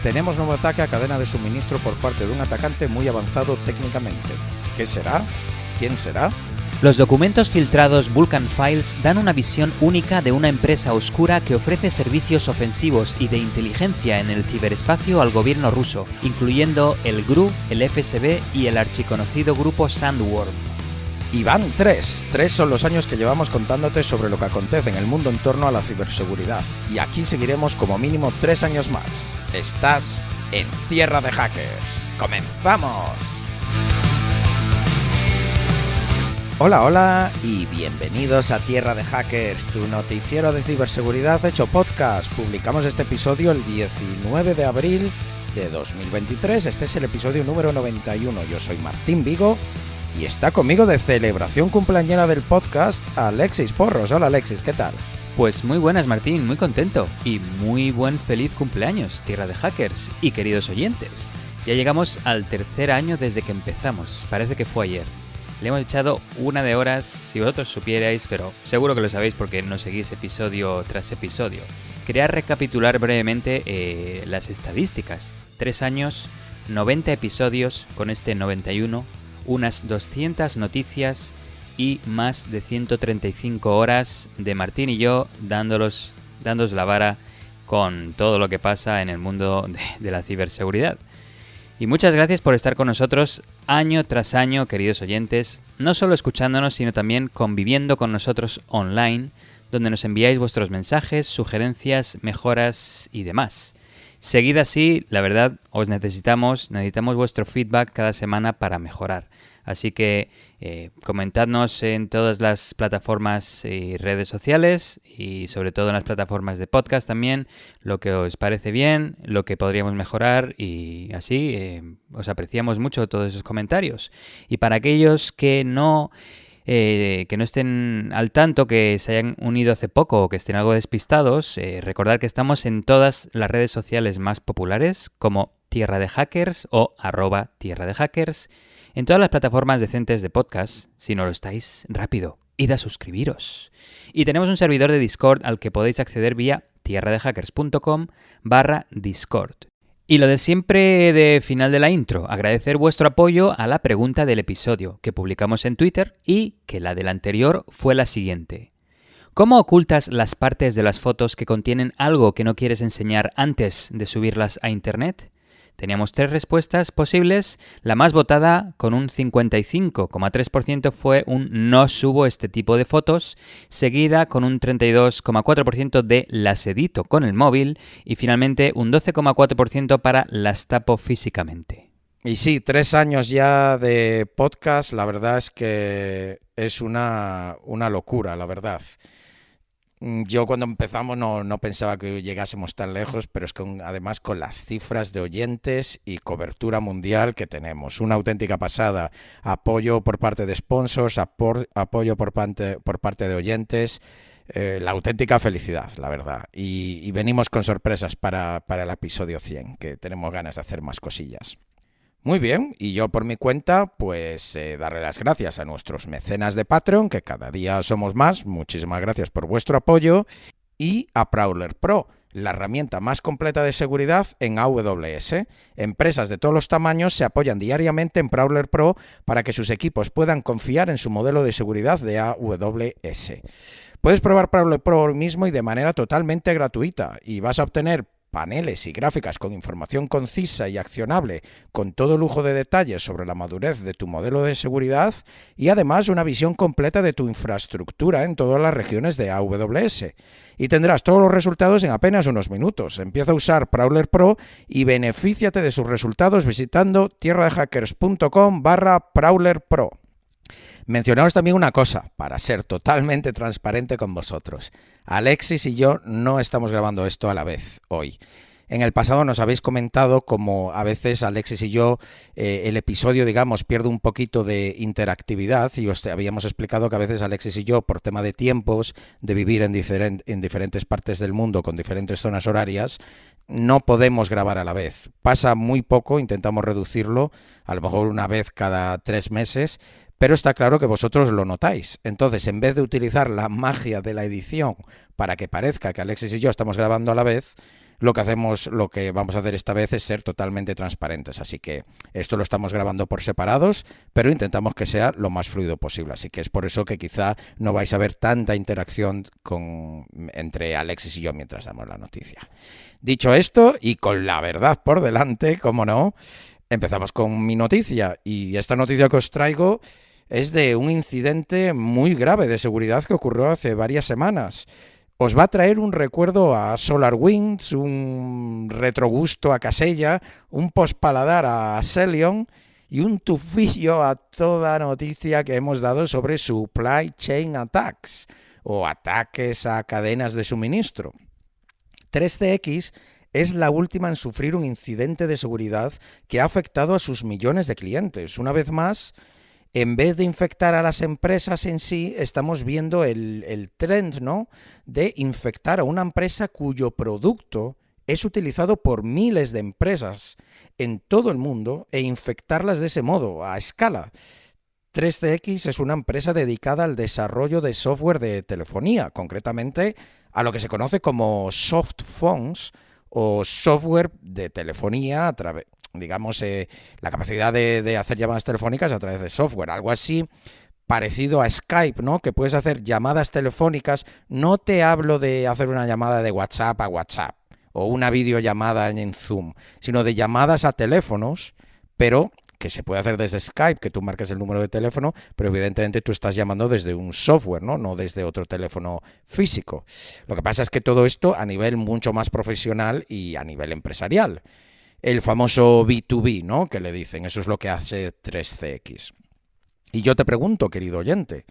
Tenemos nuevo ataque a cadena de suministro por parte de un atacante muy avanzado técnicamente. ¿Qué será? ¿Quién será? Los documentos filtrados Vulcan Files dan una visión única de una empresa oscura que ofrece servicios ofensivos y de inteligencia en el ciberespacio al gobierno ruso, incluyendo el GRU, el FSB y el archiconocido grupo Sandworm. Y van tres son los años que llevamos contándote sobre lo que acontece en el mundo en torno a la ciberseguridad. Y aquí seguiremos como mínimo 3 años más. Estás en Tierra de Hackers. ¡Comenzamos! Hola y bienvenidos a Tierra de Hackers, tu noticiero de ciberseguridad hecho podcast. Publicamos este episodio el 19 de abril de 2023. Este es el episodio número 91. Yo soy Martín Vigo y está conmigo de celebración cumpleañera del podcast Alexis Porros. Hola Alexis, ¿qué tal? Pues muy buenas, Martín, muy contento y muy buen feliz cumpleaños, Tierra de Hackers y queridos oyentes. Ya llegamos al tercer año desde que empezamos, parece que fue ayer. Le hemos echado una de horas, si vosotros supierais, pero seguro que lo sabéis porque nos seguís episodio tras episodio. Quería recapitular brevemente las estadísticas. 3 años, 90 episodios con este 91, unas 200 noticias y más de 135 horas de Martín y yo dándoos la vara con todo lo que pasa en el mundo de la ciberseguridad. Y muchas gracias por estar con nosotros año tras año, queridos oyentes, no solo escuchándonos, sino también conviviendo con nosotros online, donde nos enviáis vuestros mensajes, sugerencias, mejoras y demás. Seguid así, la verdad, necesitamos vuestro feedback cada semana para mejorar. Así que comentadnos en todas las plataformas y redes sociales y sobre todo en las plataformas de podcast también lo que os parece bien, lo que podríamos mejorar y así os apreciamos mucho todos esos comentarios. Y para aquellos que no estén al tanto, que se hayan unido hace poco o que estén algo despistados, recordad que estamos en todas las redes sociales más populares como Tierra de Hackers o @Tierra de Hackers. En todas las plataformas decentes de podcast, si no lo estáis, rápido, id a suscribiros. Y tenemos un servidor de Discord al que podéis acceder vía tierradehackers.com/Discord. Y lo de siempre de final de la intro, agradecer vuestro apoyo a la pregunta del episodio que publicamos en Twitter y que la del anterior fue la siguiente. ¿Cómo ocultas las partes de las fotos que contienen algo que no quieres enseñar antes de subirlas a Internet? Teníamos 3 respuestas posibles, la más votada con un 55,3% fue un no subo este tipo de fotos, seguida con un 32,4% de las edito con el móvil y finalmente un 12,4% para las tapo físicamente. Y sí, 3 años ya de podcast, la verdad es que es una locura, la verdad. Yo cuando empezamos no pensaba que llegásemos tan lejos, pero es que además con las cifras de oyentes y cobertura mundial que tenemos, una auténtica pasada. Apoyo por parte de sponsors, apoyo por parte de oyentes, la auténtica felicidad, la verdad. Y venimos con sorpresas para el episodio 100, que tenemos ganas de hacer más cosillas. Muy bien, y yo por mi cuenta, pues darle las gracias a nuestros mecenas de Patreon, que cada día somos más. Muchísimas gracias por vuestro apoyo. Y a Prowler Pro, la herramienta más completa de seguridad en AWS. Empresas de todos los tamaños se apoyan diariamente en Prowler Pro para que sus equipos puedan confiar en su modelo de seguridad de AWS. Puedes probar Prowler Pro hoy mismo y de manera totalmente gratuita, y vas a obtener paneles y gráficas con información concisa y accionable, con todo lujo de detalles sobre la madurez de tu modelo de seguridad y además una visión completa de tu infraestructura en todas las regiones de AWS. Y tendrás todos los resultados en apenas unos minutos. Empieza a usar Prowler Pro y benefíciate de sus resultados visitando tierradehackers.com/Prowler Pro. Mencionaros también una cosa, para ser totalmente transparente con vosotros. Alexis y yo no estamos grabando esto a la vez hoy. En el pasado nos habéis comentado como a veces Alexis y yo el episodio, digamos, pierde un poquito de interactividad y os habíamos explicado que a veces Alexis y yo, por tema de tiempos, de vivir en diferentes partes del mundo con diferentes zonas horarias, no podemos grabar a la vez. Pasa muy poco, intentamos reducirlo, a lo mejor una vez cada 3 meses, pero está claro que vosotros lo notáis. Entonces, en vez de utilizar la magia de la edición para que parezca que Alexis y yo estamos grabando a la vez, lo que vamos a hacer esta vez es ser totalmente transparentes. Así que esto lo estamos grabando por separados, pero intentamos que sea lo más fluido posible. Así que es por eso que quizá no vais a ver tanta interacción entre Alexis y yo mientras damos la noticia. Dicho esto, y con la verdad por delante, como no, empezamos con mi noticia. Y esta noticia que os traigo es de un incidente muy grave de seguridad que ocurrió hace varias semanas. Os va a traer un recuerdo a SolarWinds, un retrogusto a Casella, un pospaladar a Celion y un tufillo a toda noticia que hemos dado sobre supply chain attacks o ataques a cadenas de suministro. 3CX es la última en sufrir un incidente de seguridad que ha afectado a sus millones de clientes. Una vez más, en vez de infectar a las empresas en sí, estamos viendo el trend, ¿no?, de infectar a una empresa cuyo producto es utilizado por miles de empresas en todo el mundo e infectarlas de ese modo, a escala. 3CX es una empresa dedicada al desarrollo de software de telefonía, concretamente a lo que se conoce como soft phones o software de telefonía a través, digamos, la capacidad de hacer llamadas telefónicas a través de software, algo así parecido a Skype, ¿no?, que puedes hacer llamadas telefónicas. No te hablo de hacer una llamada de WhatsApp a WhatsApp o una videollamada en Zoom, sino de llamadas a teléfonos, pero que se puede hacer desde Skype, que tú marques el número de teléfono, pero evidentemente tú estás llamando desde un software, no desde otro teléfono físico. Lo que pasa es que todo esto a nivel mucho más profesional y a nivel empresarial. El famoso B2B, ¿no?, que le dicen, eso es lo que hace 3CX. Y yo te pregunto, querido oyente,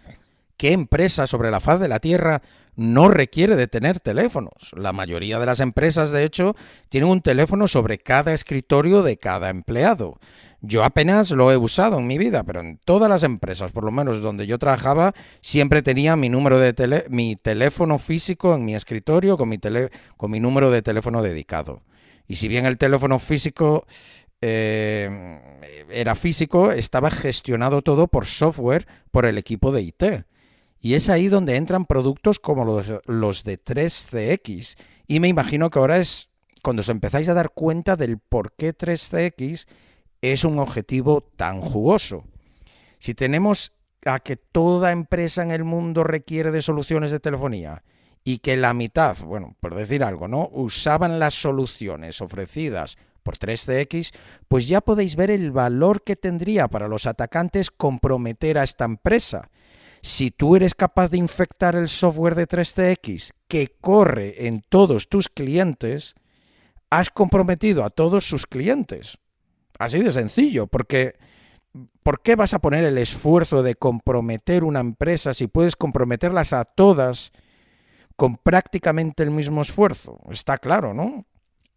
¿qué empresa sobre la faz de la Tierra no requiere de tener teléfonos? La mayoría de las empresas, de hecho, tienen un teléfono sobre cada escritorio de cada empleado. Yo apenas lo he usado en mi vida, pero en todas las empresas, por lo menos donde yo trabajaba, siempre tenía mi número de mi teléfono físico en mi escritorio con mi número de teléfono dedicado. Y si bien el teléfono físico era físico, estaba gestionado todo por software, por el equipo de IT. Y es ahí donde entran productos como los de 3CX. Y me imagino que ahora es cuando os empezáis a dar cuenta del por qué 3CX es un objetivo tan jugoso. Si tenemos a que toda empresa en el mundo requiere de soluciones de telefonía y que la mitad, bueno, por decir algo, ¿no?, usaban las soluciones ofrecidas por 3CX, pues ya podéis ver el valor que tendría para los atacantes comprometer a esta empresa. Si tú eres capaz de infectar el software de 3CX que corre en todos tus clientes, has comprometido a todos sus clientes. Así de sencillo, porque ¿por qué vas a poner el esfuerzo de comprometer una empresa si puedes comprometerlas a todas con prácticamente el mismo esfuerzo? Está claro, ¿no?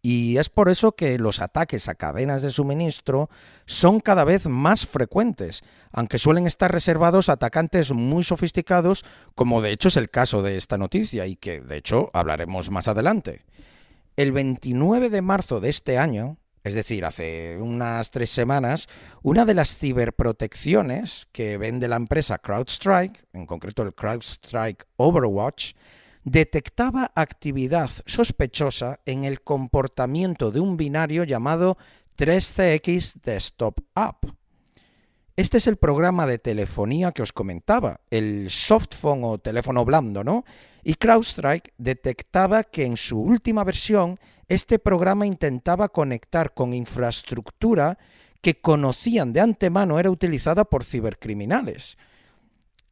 Y es por eso que los ataques a cadenas de suministro son cada vez más frecuentes, aunque suelen estar reservados a atacantes muy sofisticados, como de hecho es el caso de esta noticia y que de hecho hablaremos más adelante. El 29 de marzo de este año, es decir, hace unas 3 semanas, una de las ciberprotecciones que vende la empresa CrowdStrike, en concreto el CrowdStrike Overwatch, detectaba actividad sospechosa en el comportamiento de un binario llamado 3CX Desktop App. Este es el programa de telefonía que os comentaba, el softphone o teléfono blando, ¿no? Y CrowdStrike detectaba que en su última versión este programa intentaba conectar con infraestructura que conocían de antemano era utilizada por cibercriminales.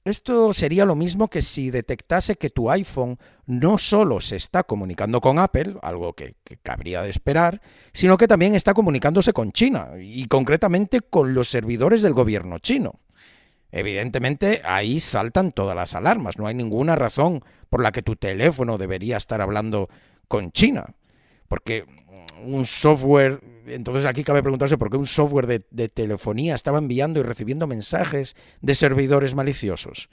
Esto sería lo mismo que si detectase que tu iPhone no solo se está comunicando con Apple, algo que cabría de esperar, sino que también está comunicándose con China y concretamente con los servidores del gobierno chino. Evidentemente, ahí saltan todas las alarmas. No hay ninguna razón por la que tu teléfono debería estar hablando con China. Porque un software... Entonces aquí cabe preguntarse por qué un software de telefonía estaba enviando y recibiendo mensajes de servidores maliciosos.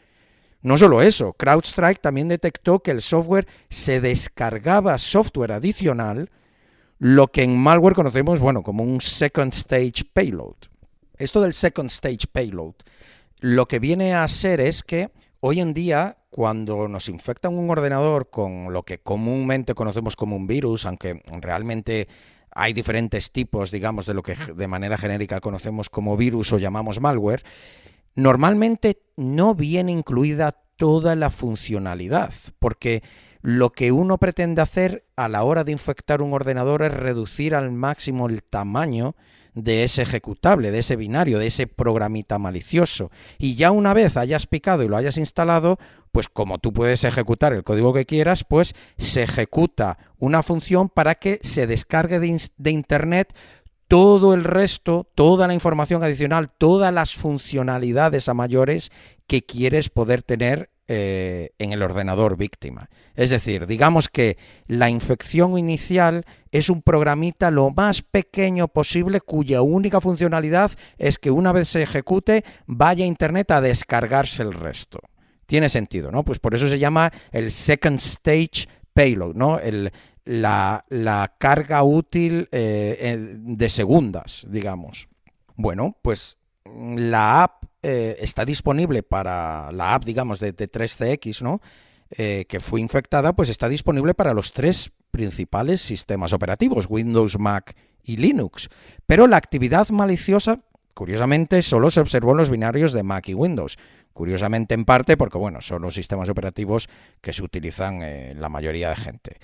No solo eso, CrowdStrike también detectó que el software se descargaba software adicional, lo que en malware conocemos, bueno, como un second stage payload. Esto del second stage payload, lo que viene a ser es que hoy en día cuando nos infectan un ordenador con lo que comúnmente conocemos como un virus, aunque realmente hay diferentes tipos, digamos, de lo que de manera genérica conocemos como virus o llamamos malware, normalmente no viene incluida toda la funcionalidad, porque lo que uno pretende hacer a la hora de infectar un ordenador es reducir al máximo el tamaño de ese ejecutable, de ese binario, de ese programita malicioso. Y ya una vez hayas picado y lo hayas instalado, pues como tú puedes ejecutar el código que quieras, pues se ejecuta una función para que se descargue de Internet todo el resto, toda la información adicional, todas las funcionalidades a mayores que quieres poder tener en el ordenador víctima. Es decir, digamos que la infección inicial es un programita lo más pequeño posible cuya única funcionalidad es que una vez se ejecute vaya a Internet a descargarse el resto. Tiene sentido, ¿no? Pues por eso se llama el second stage payload, ¿no? La carga útil de segundas, digamos. Bueno, pues la app está disponible para la app, digamos, de 3CX, ¿no? Que fue infectada, pues está disponible para los 3 principales sistemas operativos, Windows, Mac y Linux. Pero la actividad maliciosa, curiosamente, solo se observó en los binarios de Mac y Windows. Curiosamente, en parte, porque bueno, son los sistemas operativos que se utilizan la mayoría de gente.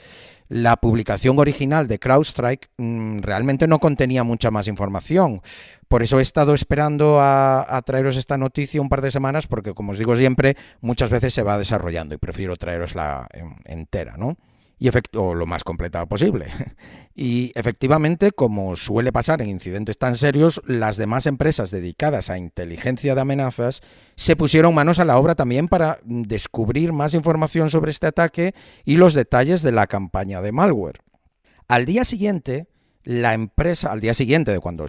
La publicación original de CrowdStrike realmente no contenía mucha más información. Por eso he estado esperando a traeros esta noticia un par de semanas, porque como os digo siempre, muchas veces se va desarrollando y prefiero traerosla entera, ¿no? O lo más completa posible. Y efectivamente, como suele pasar en incidentes tan serios, las demás empresas dedicadas a inteligencia de amenazas se pusieron manos a la obra también para descubrir más información sobre este ataque y los detalles de la campaña de malware. Al día siguiente, la empresa, al día siguiente de cuando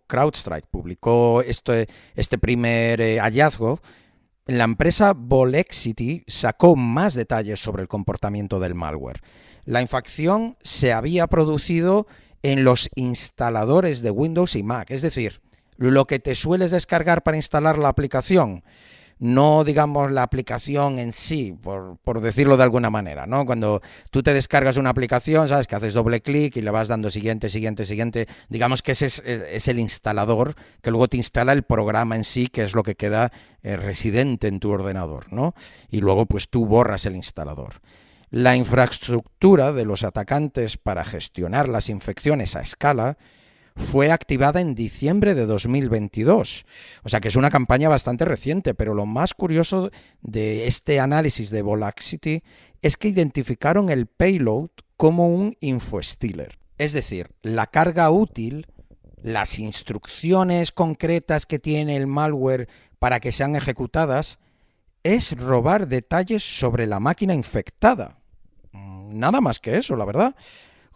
CrowdStrike publicó este primer hallazgo, la empresa Volexity sacó más detalles sobre el comportamiento del malware. La infección se había producido en los instaladores de Windows y Mac, es decir, lo que te sueles descargar para instalar la aplicación, no digamos la aplicación en sí, por decirlo de alguna manera, ¿no? Cuando tú te descargas una aplicación, sabes que haces doble clic y le vas dando siguiente, digamos que ese es el instalador que luego te instala el programa en sí, que es lo que queda residente en tu ordenador, ¿no? Y luego pues tú borras el instalador. La infraestructura de los atacantes para gestionar las infecciones a escala fue activada en diciembre de 2022. O sea que es una campaña bastante reciente, pero lo más curioso de este análisis de Volexity es que identificaron el payload como un infostealer. Es decir, la carga útil, las instrucciones concretas que tiene el malware para que sean ejecutadas, es robar detalles sobre la máquina infectada. Nada más que eso, la verdad.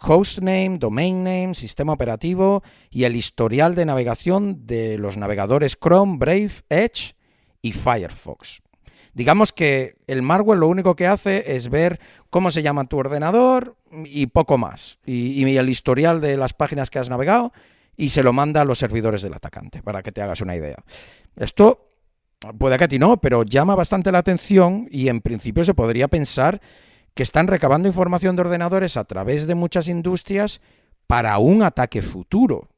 Hostname, domain name, sistema operativo y el historial de navegación de los navegadores Chrome, Brave, Edge y Firefox. Digamos que el malware lo único que hace es ver cómo se llama tu ordenador y poco más. Y el historial de las páginas que has navegado y se lo manda a los servidores del atacante, para que te hagas una idea. Esto puede que a ti no, pero llama bastante la atención y en principio se podría pensar que están recabando información de ordenadores a través de muchas industrias para un ataque futuro.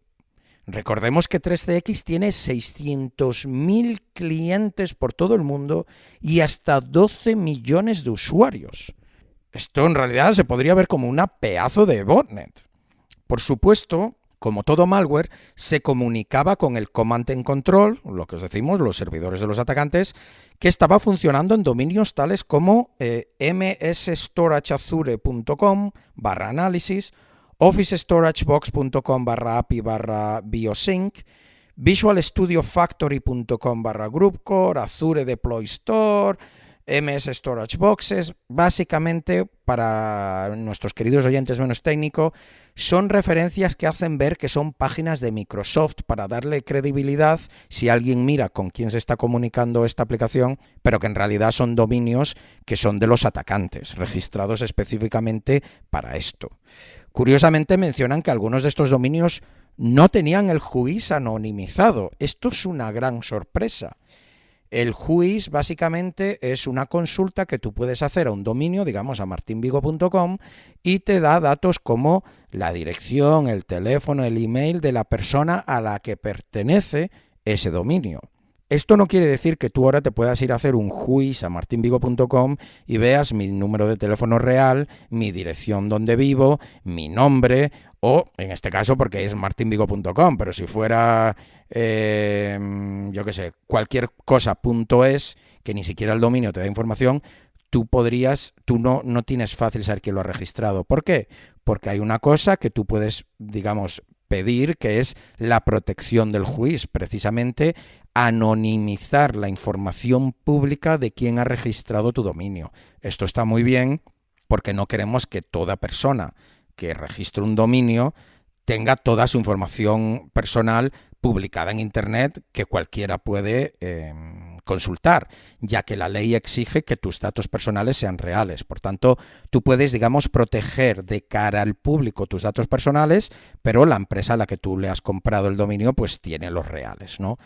Recordemos que 3CX tiene 600.000 clientes por todo el mundo y hasta 12 millones de usuarios. Esto en realidad se podría ver como una pedazo de botnet. Por supuesto, como todo malware, se comunicaba con el Command and Control, lo que os decimos, los servidores de los atacantes, que estaba funcionando en dominios tales como msstorageazure.com/análisis, officestoragebox.com/api/biosync, visualstudiofactory.com/groupcore, Azure Deploy Store, MS Storage Boxes. Básicamente, para nuestros queridos oyentes menos técnicos, son referencias que hacen ver que son páginas de Microsoft para darle credibilidad si alguien mira con quién se está comunicando esta aplicación, pero que en realidad son dominios que son de los atacantes, registrados específicamente para esto. Curiosamente mencionan que algunos de estos dominios no tenían el juiz anonimizado. Esto es una gran sorpresa. El whois básicamente es una consulta que tú puedes hacer a un dominio, digamos a martinvigo.com, y te da datos como la dirección, el teléfono, el email de la persona a la que pertenece ese dominio. Esto no quiere decir que tú ahora te puedas ir a hacer un whois a martinvigo.com y veas mi número de teléfono real, mi dirección donde vivo, mi nombre, o en este caso porque es martinvigo.com, pero si fuera, yo qué sé, cualquier cosa.es, que ni siquiera el dominio te da información, tú no tienes fácil saber quién lo ha registrado. ¿Por qué? Porque hay una cosa que tú puedes, digamos, pedir, que es la protección del whois, precisamente anonimizar la información pública de quién ha registrado tu dominio. Esto está muy bien porque no queremos que toda persona que registre un dominio tenga toda su información personal publicada en Internet que cualquiera puede consultar, ya que la ley exige que tus datos personales sean reales. Por tanto, tú puedes, digamos, proteger de cara al público tus datos personales, pero la empresa a la que tú le has comprado el dominio pues tiene los reales, ¿no?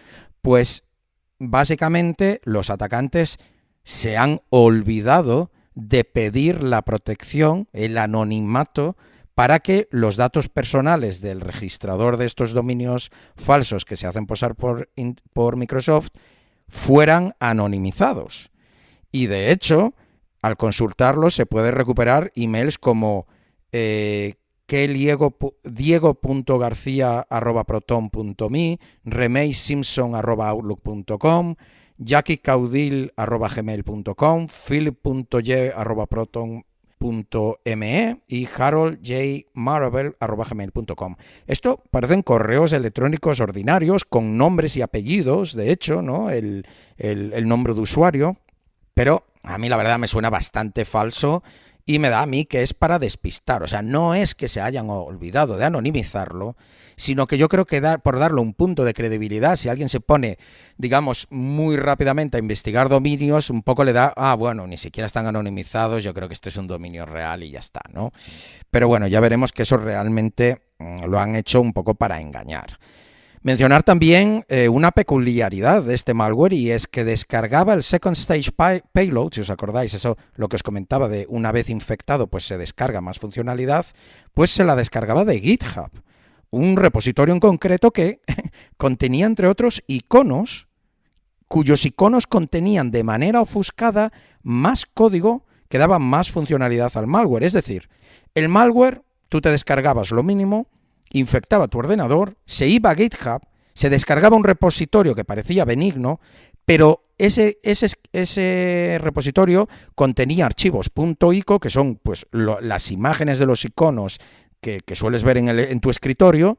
Pues básicamente los atacantes se han olvidado de pedir la protección, el anonimato, para que los datos personales del registrador de estos dominios falsos que se hacen pasar por Microsoft fueran anonimizados. Y de hecho, al consultarlos se puede recuperar emails como diego.garcia@proton.me, remeysimpson@outlook.com, jackiecaudil@gmail.com, philip.ye@proton.me y haroldjmarable@gmail.com. Esto parecen correos electrónicos ordinarios con nombres y apellidos, de hecho, ¿no? El nombre de usuario, pero a mí la verdad me suena bastante falso y me da a mí que es para despistar. O sea, no es que se hayan olvidado de anonimizarlo, sino que yo creo que por darle un punto de credibilidad, si alguien se pone, digamos, muy rápidamente a investigar dominios, un poco le da, bueno, ni siquiera están anonimizados, yo creo que este es un dominio real y ya está, ¿no? Pero bueno, ya veremos que eso realmente lo han hecho un poco para engañar. Mencionar también una peculiaridad de este malware, y es que descargaba el Second Stage Payload, si os acordáis, eso lo que os comentaba de una vez infectado pues se descarga más funcionalidad, pues se la descargaba de GitHub, un repositorio en concreto que contenía entre otros iconos, cuyos iconos contenían de manera ofuscada más código que daba más funcionalidad al malware. Es decir, el malware, tú te descargabas lo mínimo, infectaba tu ordenador, se iba a GitHub, se descargaba un repositorio que parecía benigno, pero ese repositorio contenía archivos .ico, que son pues las imágenes de los iconos que sueles ver en tu escritorio,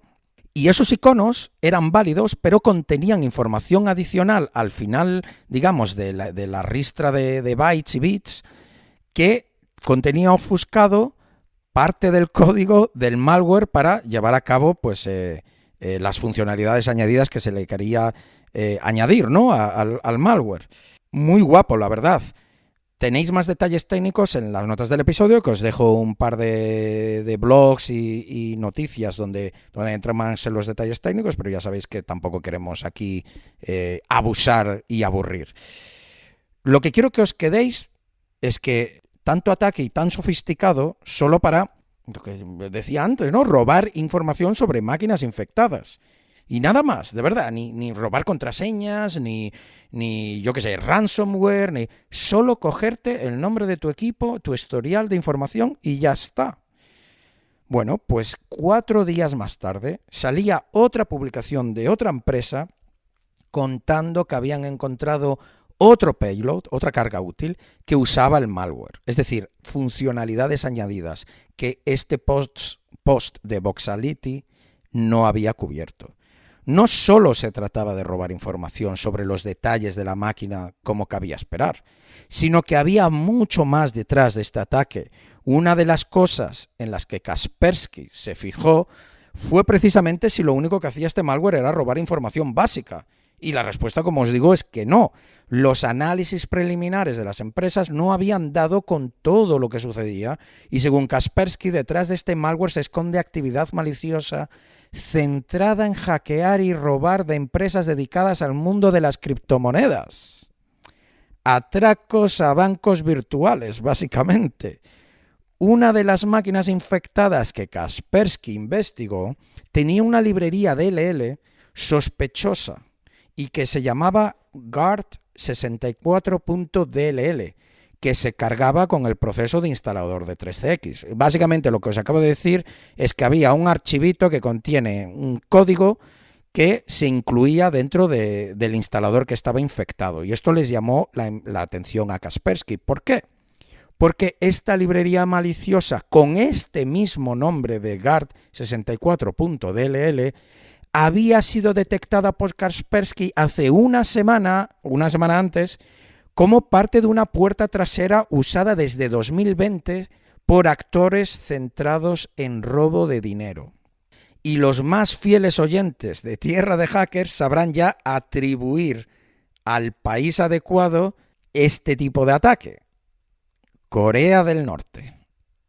y esos iconos eran válidos, pero contenían información adicional al final, digamos, de la ristra de bytes y bits, que contenía ofuscado parte del código del malware para llevar a cabo pues las funcionalidades añadidas que se le quería añadir, ¿no? al malware. Muy guapo, la verdad. Tenéis más detalles técnicos en las notas del episodio, que os dejo un par de blogs y noticias donde entran más en los detalles técnicos, pero ya sabéis que tampoco queremos aquí abusar y aburrir. Lo que quiero que os quedéis es que tanto ataque y tan sofisticado solo para, lo que decía antes, ¿no? Robar información sobre máquinas infectadas. Y nada más, de verdad, ni robar contraseñas, ni yo qué sé, ransomware, ni solo cogerte el nombre de tu equipo, tu historial de información y ya está. Bueno, pues 4 días más tarde salía otra publicación de otra empresa contando que habían encontrado otro payload, otra carga útil, que usaba el malware. Es decir, funcionalidades añadidas que este post de Voxality no había cubierto. No solo se trataba de robar información sobre los detalles de la máquina como cabía esperar, sino que había mucho más detrás de este ataque. Una de las cosas en las que Kaspersky se fijó fue precisamente si lo único que hacía este malware era robar información básica. Y la respuesta, como os digo, es que no. Los análisis preliminares de las empresas no habían dado con todo lo que sucedía y según Kaspersky, detrás de este malware se esconde actividad maliciosa centrada en hackear y robar de empresas dedicadas al mundo de las criptomonedas. atracos a bancos virtuales, básicamente. Una de las máquinas infectadas que Kaspersky investigó tenía una librería DLL sospechosa y que se llamaba Guard64.dll, que se cargaba con el proceso de instalador de 3CX. Básicamente lo que os acabo de decir es que había un archivito que contiene un código que se incluía dentro del instalador que estaba infectado, y esto les llamó la atención a Kaspersky. ¿Por qué? Porque esta librería maliciosa con este mismo nombre de Guard64.dll había sido detectada por Kaspersky hace una semana antes, como parte de una puerta trasera usada desde 2020 por actores centrados en robo de dinero. Y los más fieles oyentes de Tierra de Hackers sabrán ya atribuir al país adecuado este tipo de ataque. Corea del Norte.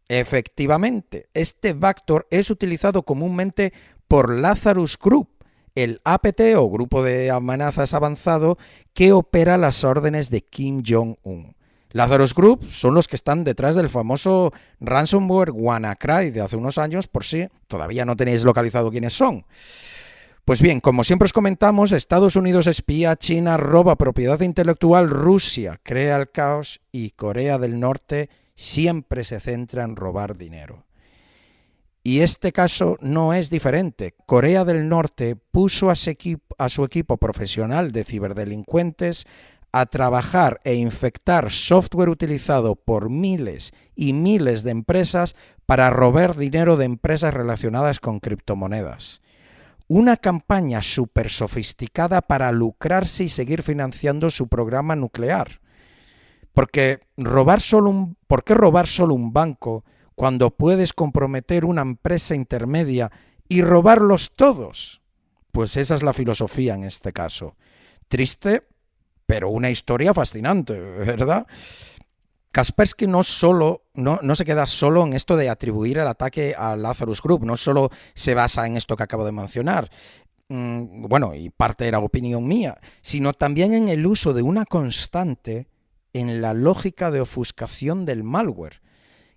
Efectivamente, este backdoor es utilizado comúnmente por Lazarus Group, el APT o grupo de amenazas avanzado que opera las órdenes de Kim Jong-un. Lazarus Group son los que están detrás del famoso ransomware WannaCry de hace unos años, por si todavía no tenéis localizado quiénes son. Pues bien, como siempre os comentamos, Estados Unidos espía, China roba propiedad intelectual, Rusia crea el caos y Corea del Norte siempre se centra en robar dinero. Y este caso no es diferente. Corea del Norte puso a su equipo profesional de ciberdelincuentes a trabajar e infectar software utilizado por miles y miles de empresas para robar dinero de empresas relacionadas con criptomonedas. Una campaña súper sofisticada para lucrarse y seguir financiando su programa nuclear. ¿Por qué robar solo un banco cuando puedes comprometer una empresa intermedia y robarlos todos? Pues esa es la filosofía en este caso. Triste, pero una historia fascinante, ¿verdad? Kaspersky no se queda solo en esto de atribuir el ataque a Lazarus Group, no solo se basa en esto que acabo de mencionar, y parte era opinión mía, sino también en el uso de una constante en la lógica de ofuscación del malware,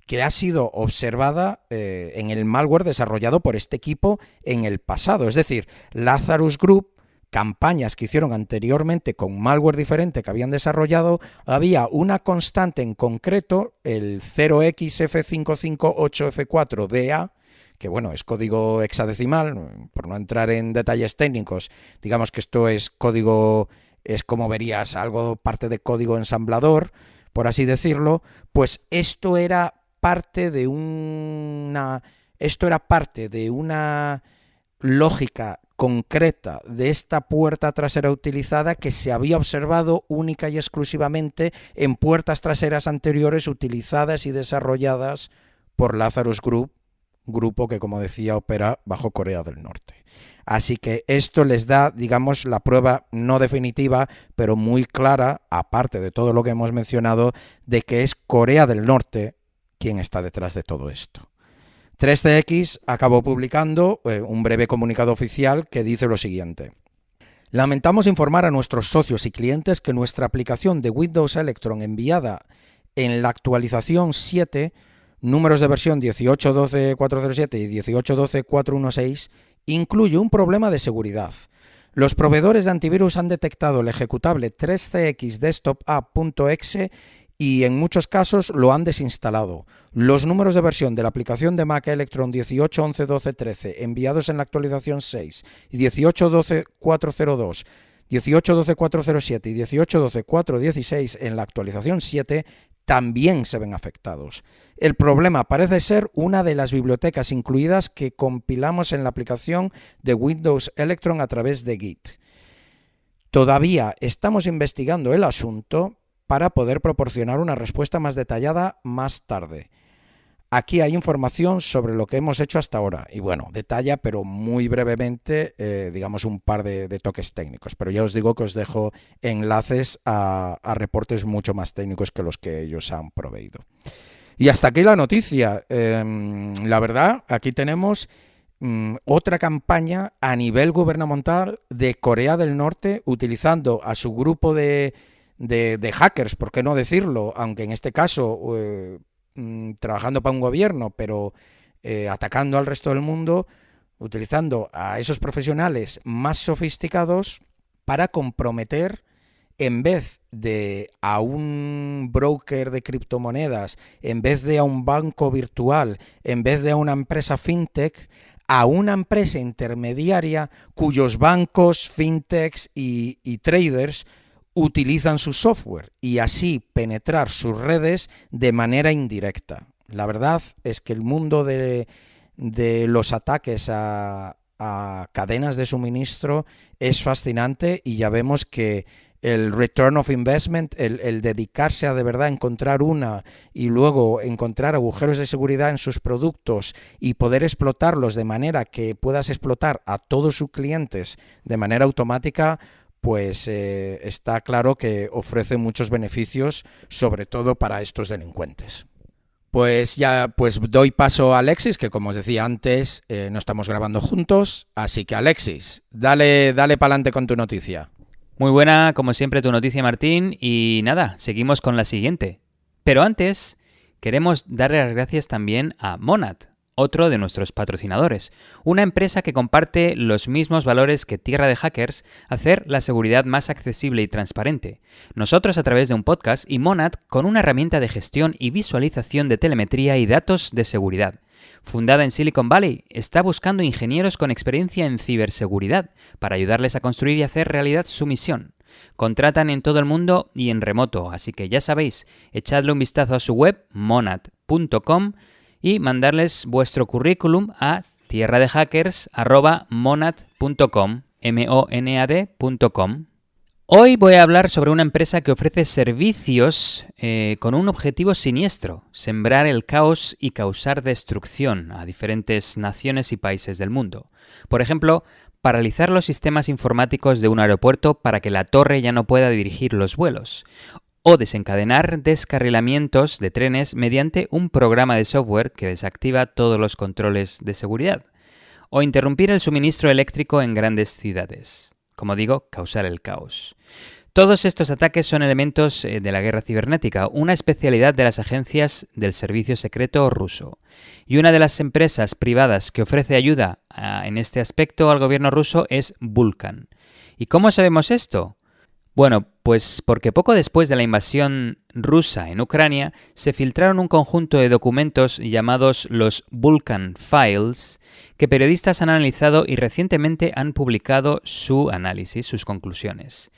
que ha sido observada en el malware desarrollado por este equipo en el pasado. Es decir, Lazarus Group, campañas que hicieron anteriormente con malware diferente que habían desarrollado, había una constante en concreto, el 0xF558F4DA, que bueno, es código hexadecimal, por no entrar en detalles técnicos, digamos que esto es código, es como verías algo, parte de código ensamblador, por así decirlo, pues esto era parte de una lógica concreta de esta puerta trasera utilizada que se había observado única y exclusivamente en puertas traseras anteriores utilizadas y desarrolladas por Lazarus Group, grupo que, como decía, opera bajo Corea del Norte. Así que esto les da, digamos, la prueba no definitiva, pero muy clara, aparte de todo lo que hemos mencionado, de que es Corea del Norte quien está detrás de todo esto. 3CX acabó publicando un breve comunicado oficial que dice lo siguiente. Lamentamos informar a nuestros socios y clientes que nuestra aplicación de Windows Electron enviada en la actualización 7, números de versión 18.12.407 y 18.12.416, incluye un problema de seguridad. Los proveedores de antivirus han detectado el ejecutable 3CX Desktop App.exe y en muchos casos lo han desinstalado. Los números de versión de la aplicación de Mac Electron 18.11.12.13 enviados en la actualización 6 y 18.12.402, 18.12.407 y 18.12.416 en la actualización 7 también se ven afectados. El problema parece ser una de las bibliotecas incluidas que compilamos en la aplicación de Windows Electron a través de Git. Todavía estamos investigando el asunto para poder proporcionar una respuesta más detallada más tarde. Aquí hay información sobre lo que hemos hecho hasta ahora. Y bueno, detalla, pero muy brevemente, digamos, un par de toques técnicos. Pero ya os digo que os dejo enlaces a reportes mucho más técnicos que los que ellos han proveído. Y hasta aquí la noticia. La verdad, aquí tenemos otra campaña a nivel gubernamental de Corea del Norte, utilizando a su grupo de de hackers, ¿por qué no decirlo? Aunque en este caso trabajando para un gobierno, pero atacando al resto del mundo, utilizando a esos profesionales más sofisticados para comprometer, en vez de a un broker de criptomonedas, en vez de a un banco virtual, en vez de a una empresa fintech, a una empresa intermediaria cuyos bancos, fintechs y traders utilizan su software y así penetrar sus redes de manera indirecta. La verdad es que el mundo de los ataques a cadenas de suministro es fascinante y ya vemos que el return of investment, el dedicarse a de verdad encontrar una y luego encontrar agujeros de seguridad en sus productos y poder explotarlos de manera que puedas explotar a todos sus clientes de manera automática, pues está claro que ofrece muchos beneficios, sobre todo para estos delincuentes. Pues ya doy paso a Alexis, que como os decía antes, no estamos grabando juntos, así que Alexis, dale pa'lante con tu noticia. Muy buena, como siempre, tu noticia, Martín, y nada, seguimos con la siguiente. Pero antes, queremos darle las gracias también a Monad, otro de nuestros patrocinadores, una empresa que comparte los mismos valores que Tierra de Hackers, hacer la seguridad más accesible y transparente. Nosotros a través de un podcast y Monad con una herramienta de gestión y visualización de telemetría y datos de seguridad. Fundada en Silicon Valley, está buscando ingenieros con experiencia en ciberseguridad para ayudarles a construir y hacer realidad su misión. Contratan en todo el mundo y en remoto, así que ya sabéis, echadle un vistazo a su web, monad.com, y mandarles vuestro currículum a tierradehackers@monad.com, monad.com. Hoy voy a hablar sobre una empresa que ofrece servicios con un objetivo siniestro: sembrar el caos y causar destrucción a diferentes naciones y países del mundo. Por ejemplo, paralizar los sistemas informáticos de un aeropuerto para que la torre ya no pueda dirigir los vuelos. O desencadenar descarrilamientos de trenes mediante un programa de software que desactiva todos los controles de seguridad. O interrumpir el suministro eléctrico en grandes ciudades. Como digo, causar el caos. Todos estos ataques son elementos de la guerra cibernética, una especialidad de las agencias del servicio secreto ruso. Y una de las empresas privadas que ofrece ayuda en este aspecto al gobierno ruso es Vulcan. ¿Y cómo sabemos esto? Bueno, pues porque poco después de la invasión rusa en Ucrania se filtraron un conjunto de documentos llamados los Vulcan Files que periodistas han analizado y recientemente han publicado su análisis, sus conclusiones.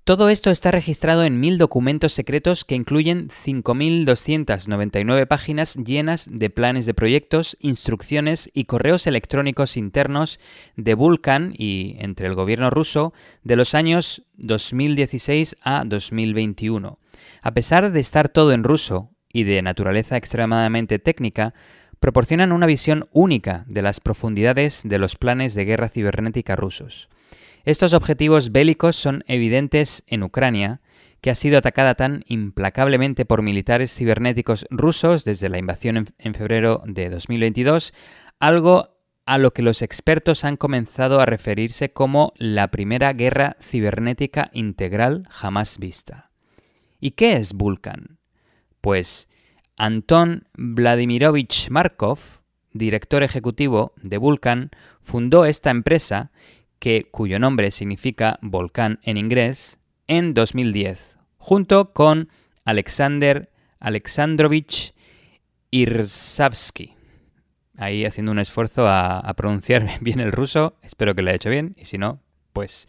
Todo esto está registrado en 1000 documentos secretos que incluyen 5.299 páginas llenas de planes de proyectos, instrucciones y correos electrónicos internos de Vulcan y entre el gobierno ruso de los años 2016 a 2021. A pesar de estar todo en ruso y de naturaleza extremadamente técnica, proporcionan una visión única de las profundidades de los planes de guerra cibernética rusos. Estos objetivos bélicos son evidentes en Ucrania, que ha sido atacada tan implacablemente por militares cibernéticos rusos desde la invasión en febrero de 2022, algo a lo que los expertos han comenzado a referirse como la primera guerra cibernética integral jamás vista. ¿Y qué es Vulcan? Pues Anton Vladimirovich Markov, director ejecutivo de Vulcan, fundó esta empresa cuyo nombre significa volcán en inglés, en 2010, junto con Alexander Alexandrovich Irzavsky. Ahí haciendo un esfuerzo a pronunciar bien el ruso, espero que lo haya hecho bien, y si no, pues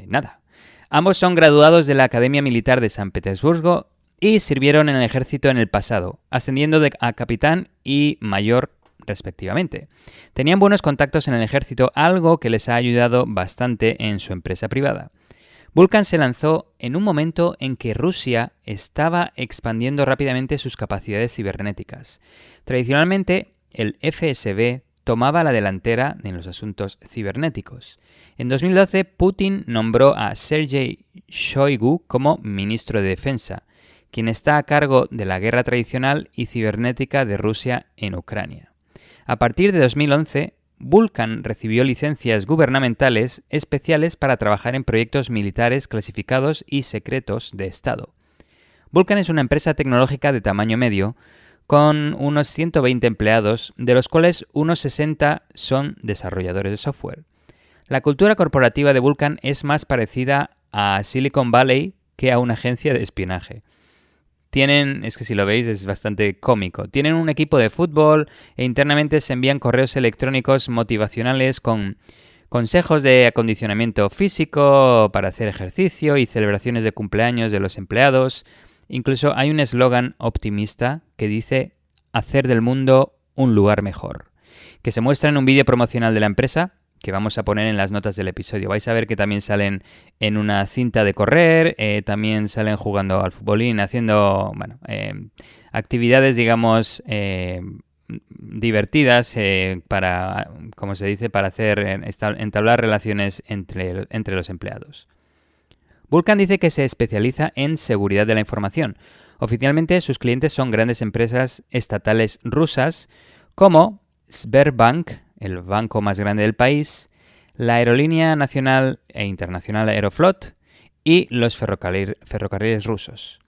nada. Ambos son graduados de la Academia Militar de San Petersburgo y sirvieron en el ejército en el pasado, ascendiendo a capitán y mayor respectivamente. Tenían buenos contactos en el ejército, algo que les ha ayudado bastante en su empresa privada. Vulcan se lanzó en un momento en que Rusia estaba expandiendo rápidamente sus capacidades cibernéticas. Tradicionalmente, el FSB tomaba la delantera en los asuntos cibernéticos. En 2012, Putin nombró a Sergei Shoigu como ministro de Defensa, quien está a cargo de la guerra tradicional y cibernética de Rusia en Ucrania. A partir de 2011, Vulcan recibió licencias gubernamentales especiales para trabajar en proyectos militares clasificados y secretos de Estado. Vulcan es una empresa tecnológica de tamaño medio, con unos 120 empleados, de los cuales unos 60 son desarrolladores de software. La cultura corporativa de Vulcan es más parecida a Silicon Valley que a una agencia de espionaje. Es que si lo veis es bastante cómico. Tienen un equipo de fútbol e internamente se envían correos electrónicos motivacionales con consejos de acondicionamiento físico para hacer ejercicio y celebraciones de cumpleaños de los empleados. Incluso hay un eslogan optimista que dice hacer del mundo un lugar mejor, que se muestra en un vídeo promocional de la empresa que vamos a poner en las notas del episodio. Vais a ver que también salen en una cinta de correr, también salen jugando al futbolín, haciendo actividades, digamos, divertidas para, como se dice, para entablar relaciones entre los empleados. Vulcan dice que se especializa en seguridad de la información. Oficialmente sus clientes son grandes empresas estatales rusas como Sberbank, el banco más grande del país, la aerolínea nacional e internacional Aeroflot y los ferrocarriles rusos.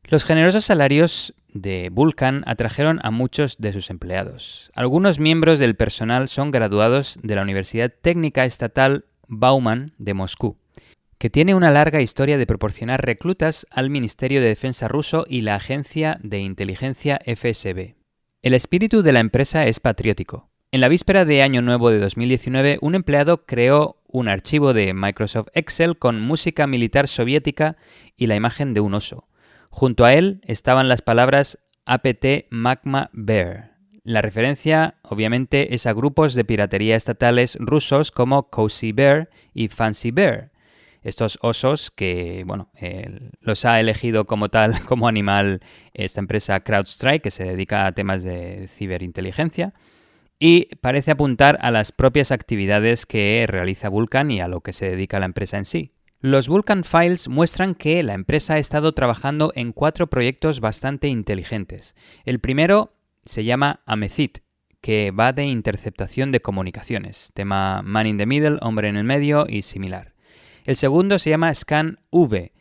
Los generosos salarios de Vulcan atrajeron a muchos de sus empleados. Algunos miembros del personal son graduados de la Universidad Técnica Estatal Bauman de Moscú, que tiene una larga historia de proporcionar reclutas al Ministerio de Defensa ruso y la agencia de inteligencia FSB. El espíritu de la empresa es patriótico. En la víspera de Año Nuevo de 2019, un empleado creó un archivo de Microsoft Excel con música militar soviética y la imagen de un oso. Junto a él estaban las palabras APT Magma Bear. La referencia, obviamente, es a grupos de piratería estatales rusos como Cozy Bear y Fancy Bear. Estos osos que, los ha elegido como tal, como animal, esta empresa CrowdStrike, que se dedica a temas de ciberinteligencia, y parece apuntar a las propias actividades que realiza Vulcan y a lo que se dedica la empresa en sí. Los Vulcan Files muestran que la empresa ha estado trabajando en 4 proyectos bastante inteligentes. El primero se llama Amethyst, que va de interceptación de comunicaciones, tema Man in the Middle, hombre en el medio y similar. El segundo se llama Scan-V,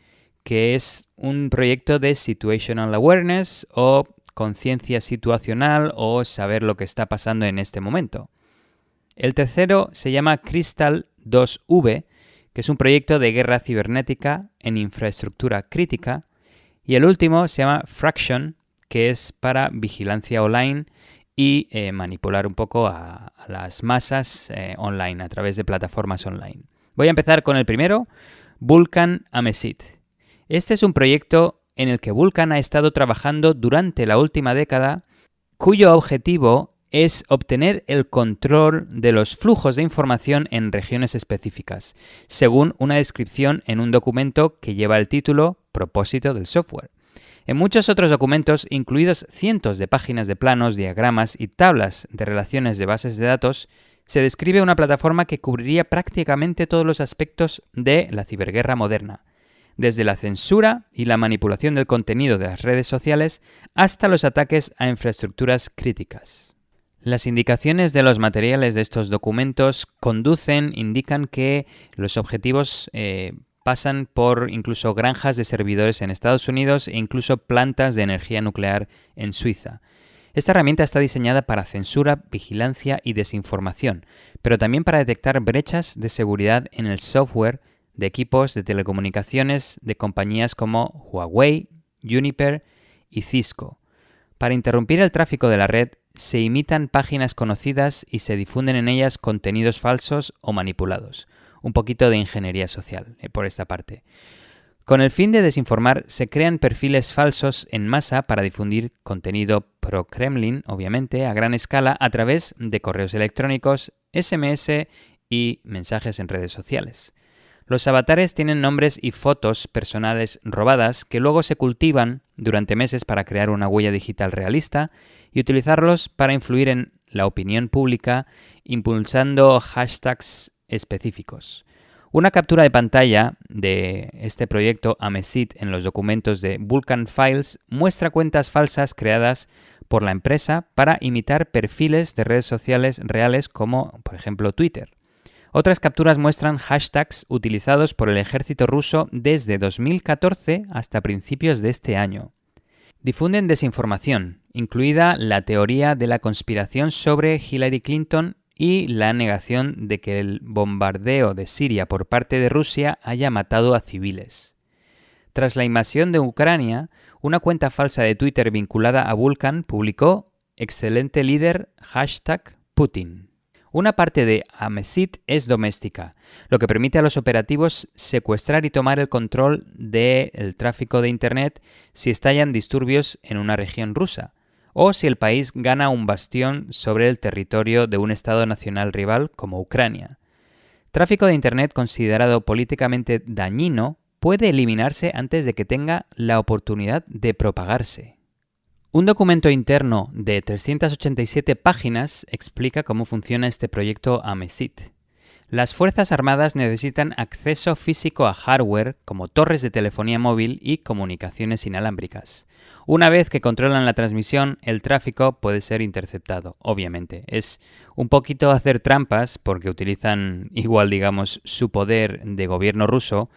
que es un proyecto de Situational Awareness o conciencia situacional o saber lo que está pasando en este momento. El tercero se llama Crystal 2V, que es un proyecto de guerra cibernética en infraestructura crítica. Y el último se llama Fraction, que es para vigilancia online y manipular un poco a las masas online a través de plataformas online. Voy a empezar con el primero, Vulcan Amethyst. Este es un proyecto en el que Vulcan ha estado trabajando durante la última década, cuyo objetivo es obtener el control de los flujos de información en regiones específicas, según una descripción en un documento que lleva el título Propósito del software. En muchos otros documentos, incluidos cientos de páginas de planos, diagramas y tablas de relaciones de bases de datos, se describe una plataforma que cubriría prácticamente todos los aspectos de la ciberguerra moderna, desde la censura y la manipulación del contenido de las redes sociales hasta los ataques a infraestructuras críticas. Las indicaciones de los materiales de estos documentos indican que los objetivos pasan por incluso granjas de servidores en Estados Unidos e incluso plantas de energía nuclear en Suiza. Esta herramienta está diseñada para censura, vigilancia y desinformación, pero también para detectar brechas de seguridad en el software de equipos de telecomunicaciones de compañías como Huawei, Juniper y Cisco. Para interrumpir el tráfico de la red, se imitan páginas conocidas y se difunden en ellas contenidos falsos o manipulados. Un poquito de ingeniería social por esta parte. Con el fin de desinformar, se crean perfiles falsos en masa para difundir contenido pro-Kremlin, obviamente, a gran escala a través de correos electrónicos, SMS y mensajes en redes sociales. Los avatares tienen nombres y fotos personales robadas que luego se cultivan durante meses para crear una huella digital realista y utilizarlos para influir en la opinión pública impulsando hashtags específicos. Una captura de pantalla de este proyecto Amethyst en los documentos de Vulcan Files muestra cuentas falsas creadas por la empresa para imitar perfiles de redes sociales reales como, por ejemplo, Twitter. Otras capturas muestran hashtags utilizados por el ejército ruso desde 2014 hasta principios de este año. Difunden desinformación, incluida la teoría de la conspiración sobre Hillary Clinton y la negación de que el bombardeo de Siria por parte de Rusia haya matado a civiles. Tras la invasión de Ucrania, una cuenta falsa de Twitter vinculada a Vulcan publicó «Excelente líder, #Putin». Una parte de Amesit es doméstica, lo que permite a los operativos secuestrar y tomar el control del tráfico de Internet si estallan disturbios en una región rusa, o si el país gana un bastión sobre el territorio de un Estado nacional rival como Ucrania. Tráfico de Internet considerado políticamente dañino puede eliminarse antes de que tenga la oportunidad de propagarse. Un documento interno de 387 páginas explica cómo funciona este proyecto Amesit. Las Fuerzas Armadas necesitan acceso físico a hardware como torres de telefonía móvil y comunicaciones inalámbricas. Una vez que controlan la transmisión, el tráfico puede ser interceptado, obviamente. Es un poquito hacer trampas porque utilizan igual, digamos, su poder de gobierno ruso.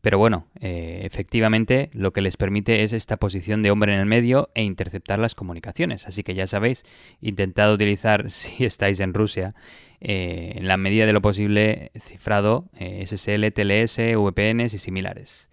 Pero bueno, efectivamente lo que les permite es esta posición de hombre en el medio e interceptar las comunicaciones. Así que ya sabéis, intentad utilizar, si estáis en Rusia, en la medida de lo posible, cifrado, SSL, TLS, VPNs y similares.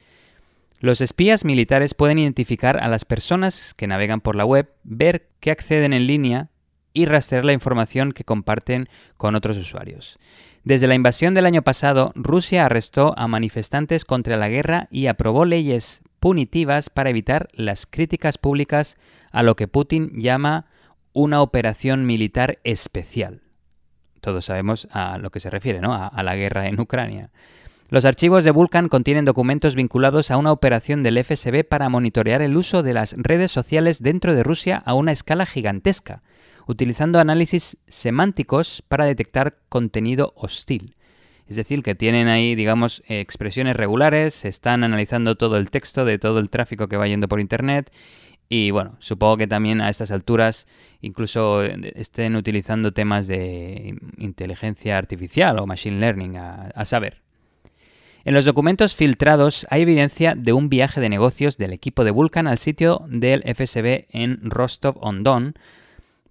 Los espías militares pueden identificar a las personas que navegan por la web, ver qué acceden en línea y rastrear la información que comparten con otros usuarios. Desde la invasión del año pasado, Rusia arrestó a manifestantes contra la guerra y aprobó leyes punitivas para evitar las críticas públicas a lo que Putin llama una operación militar especial. Todos sabemos a lo que se refiere, ¿no? A la guerra en Ucrania. Los archivos de Vulcan contienen documentos vinculados a una operación del FSB para monitorear el uso de las redes sociales dentro de Rusia a una escala gigantesca, utilizando análisis semánticos para detectar contenido hostil. Es decir, que tienen ahí, digamos, expresiones regulares, están analizando todo el texto de todo el tráfico que va yendo por Internet y, bueno, supongo que también a estas alturas incluso estén utilizando temas de inteligencia artificial o machine learning, a saber. En los documentos filtrados hay evidencia de un viaje de negocios del equipo de Vulcan al sitio del FSB en Rostov-on-Don,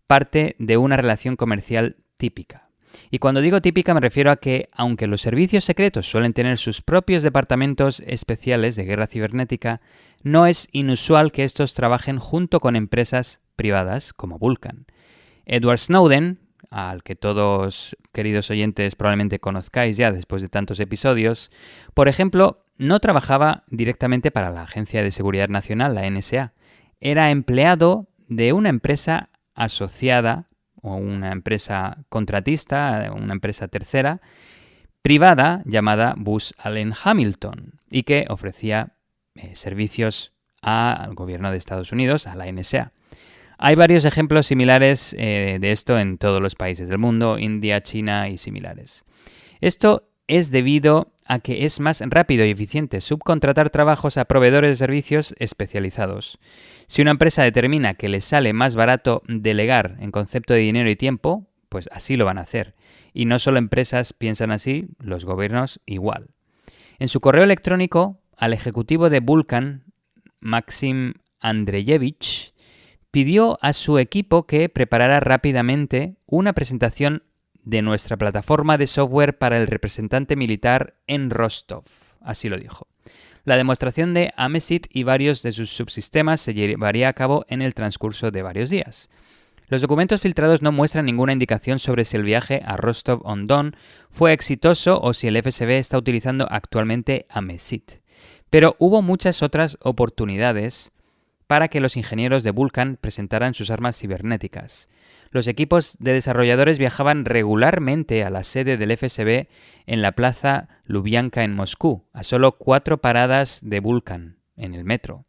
parte de una relación comercial típica. Y cuando digo típica me refiero a que, aunque los servicios secretos suelen tener sus propios departamentos especiales de guerra cibernética, no es inusual que estos trabajen junto con empresas privadas como Vulcan. Edward Snowden, al que todos, queridos oyentes, probablemente conozcáis ya después de tantos episodios, por ejemplo, no trabajaba directamente para la Agencia de Seguridad Nacional, la NSA. Era empleado de una empresa asociada o una empresa contratista, una empresa tercera, privada llamada Booz Allen Hamilton y que ofrecía servicios al gobierno de Estados Unidos, a la NSA. Hay varios ejemplos similares de esto en todos los países del mundo, India, China y similares. Esto es debido a que es más rápido y eficiente subcontratar trabajos a proveedores de servicios especializados. Si una empresa determina que les sale más barato delegar en concepto de dinero y tiempo, pues así lo van a hacer. Y no solo empresas piensan así, los gobiernos igual. En su correo electrónico, al ejecutivo de Vulcan, Maxim Andreyevich, pidió a su equipo que preparara rápidamente una presentación de nuestra plataforma de software para el representante militar en Rostov. Así lo dijo. La demostración de Amesit y varios de sus subsistemas se llevaría a cabo en el transcurso de varios días. Los documentos filtrados no muestran ninguna indicación sobre si el viaje a Rostov-on-Don fue exitoso o si el FSB está utilizando actualmente Amesit. Pero hubo muchas otras oportunidades para que los ingenieros de Vulcan presentaran sus armas cibernéticas. Los equipos de desarrolladores viajaban regularmente a la sede del FSB en la plaza Lubyanka en Moscú, a solo 4 paradas de Vulcan, en el metro.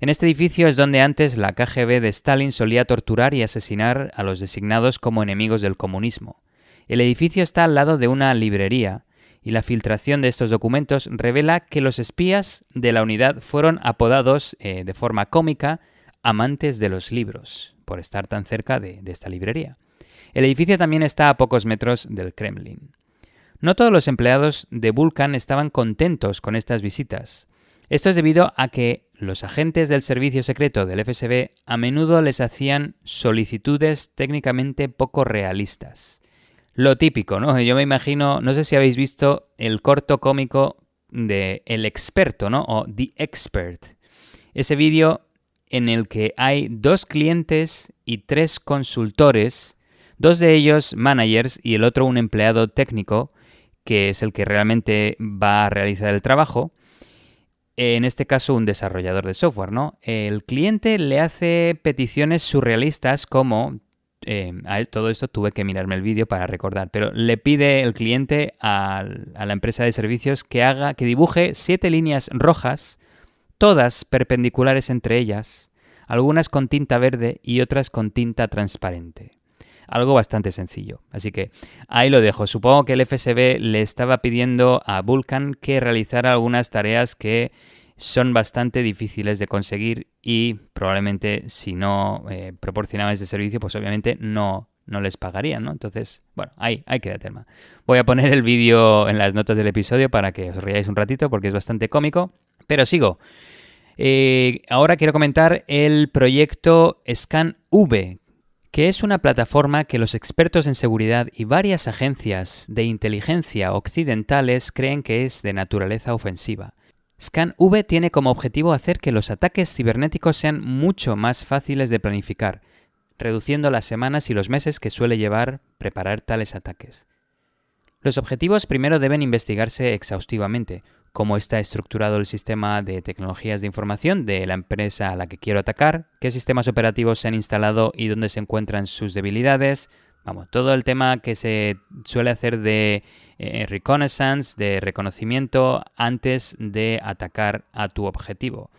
En este edificio es donde antes la KGB de Stalin solía torturar y asesinar a los designados como enemigos del comunismo. El edificio está al lado de una librería y la filtración de estos documentos revela que los espías de la unidad fueron apodados de forma cómica amantes de los libros. por estar tan cerca de esta librería. El edificio también está a pocos metros del Kremlin. No todos los empleados de Vulkan estaban contentos con estas visitas. Esto es debido a que los agentes del servicio secreto del FSB a menudo les hacían solicitudes técnicamente poco realistas. Lo típico, ¿no? Yo me imagino, no sé si habéis visto el corto cómico de El Experto, ¿no? O The Expert. Ese vídeo en el que hay 2 clientes y 3 consultores, 2 de ellos managers y el otro un empleado técnico, que es el que realmente va a realizar el trabajo. En este caso, un desarrollador de software, ¿no? El cliente le hace peticiones surrealistas como... todo esto tuve que mirarme el vídeo para recordar, pero le pide el cliente a la empresa de servicios que dibuje 7 líneas rojas, todas perpendiculares entre ellas, algunas con tinta verde y otras con tinta transparente. Algo bastante sencillo. Así que ahí lo dejo. Supongo que el FSB le estaba pidiendo a Vulkan que realizara algunas tareas que son bastante difíciles de conseguir y probablemente si no proporcionaba ese servicio, pues obviamente no les pagarían, ¿no? Entonces, bueno, ahí queda el tema. Voy a poner el vídeo en las notas del episodio para que os riáis un ratito porque es bastante cómico. Pero sigo. Ahora quiero comentar el proyecto ScanV, que es una plataforma que los expertos en seguridad y varias agencias de inteligencia occidentales creen que es de naturaleza ofensiva. ScanV tiene como objetivo hacer que los ataques cibernéticos sean mucho más fáciles de planificar, reduciendo las semanas y los meses que suele llevar preparar tales ataques. Los objetivos primero deben investigarse exhaustivamente, cómo está estructurado el sistema de tecnologías de información de la empresa a la que quiero atacar, qué sistemas operativos se han instalado y dónde se encuentran sus debilidades. Vamos, todo el tema que se suele hacer de reconnaissance, de reconocimiento antes de atacar a tu objetivo.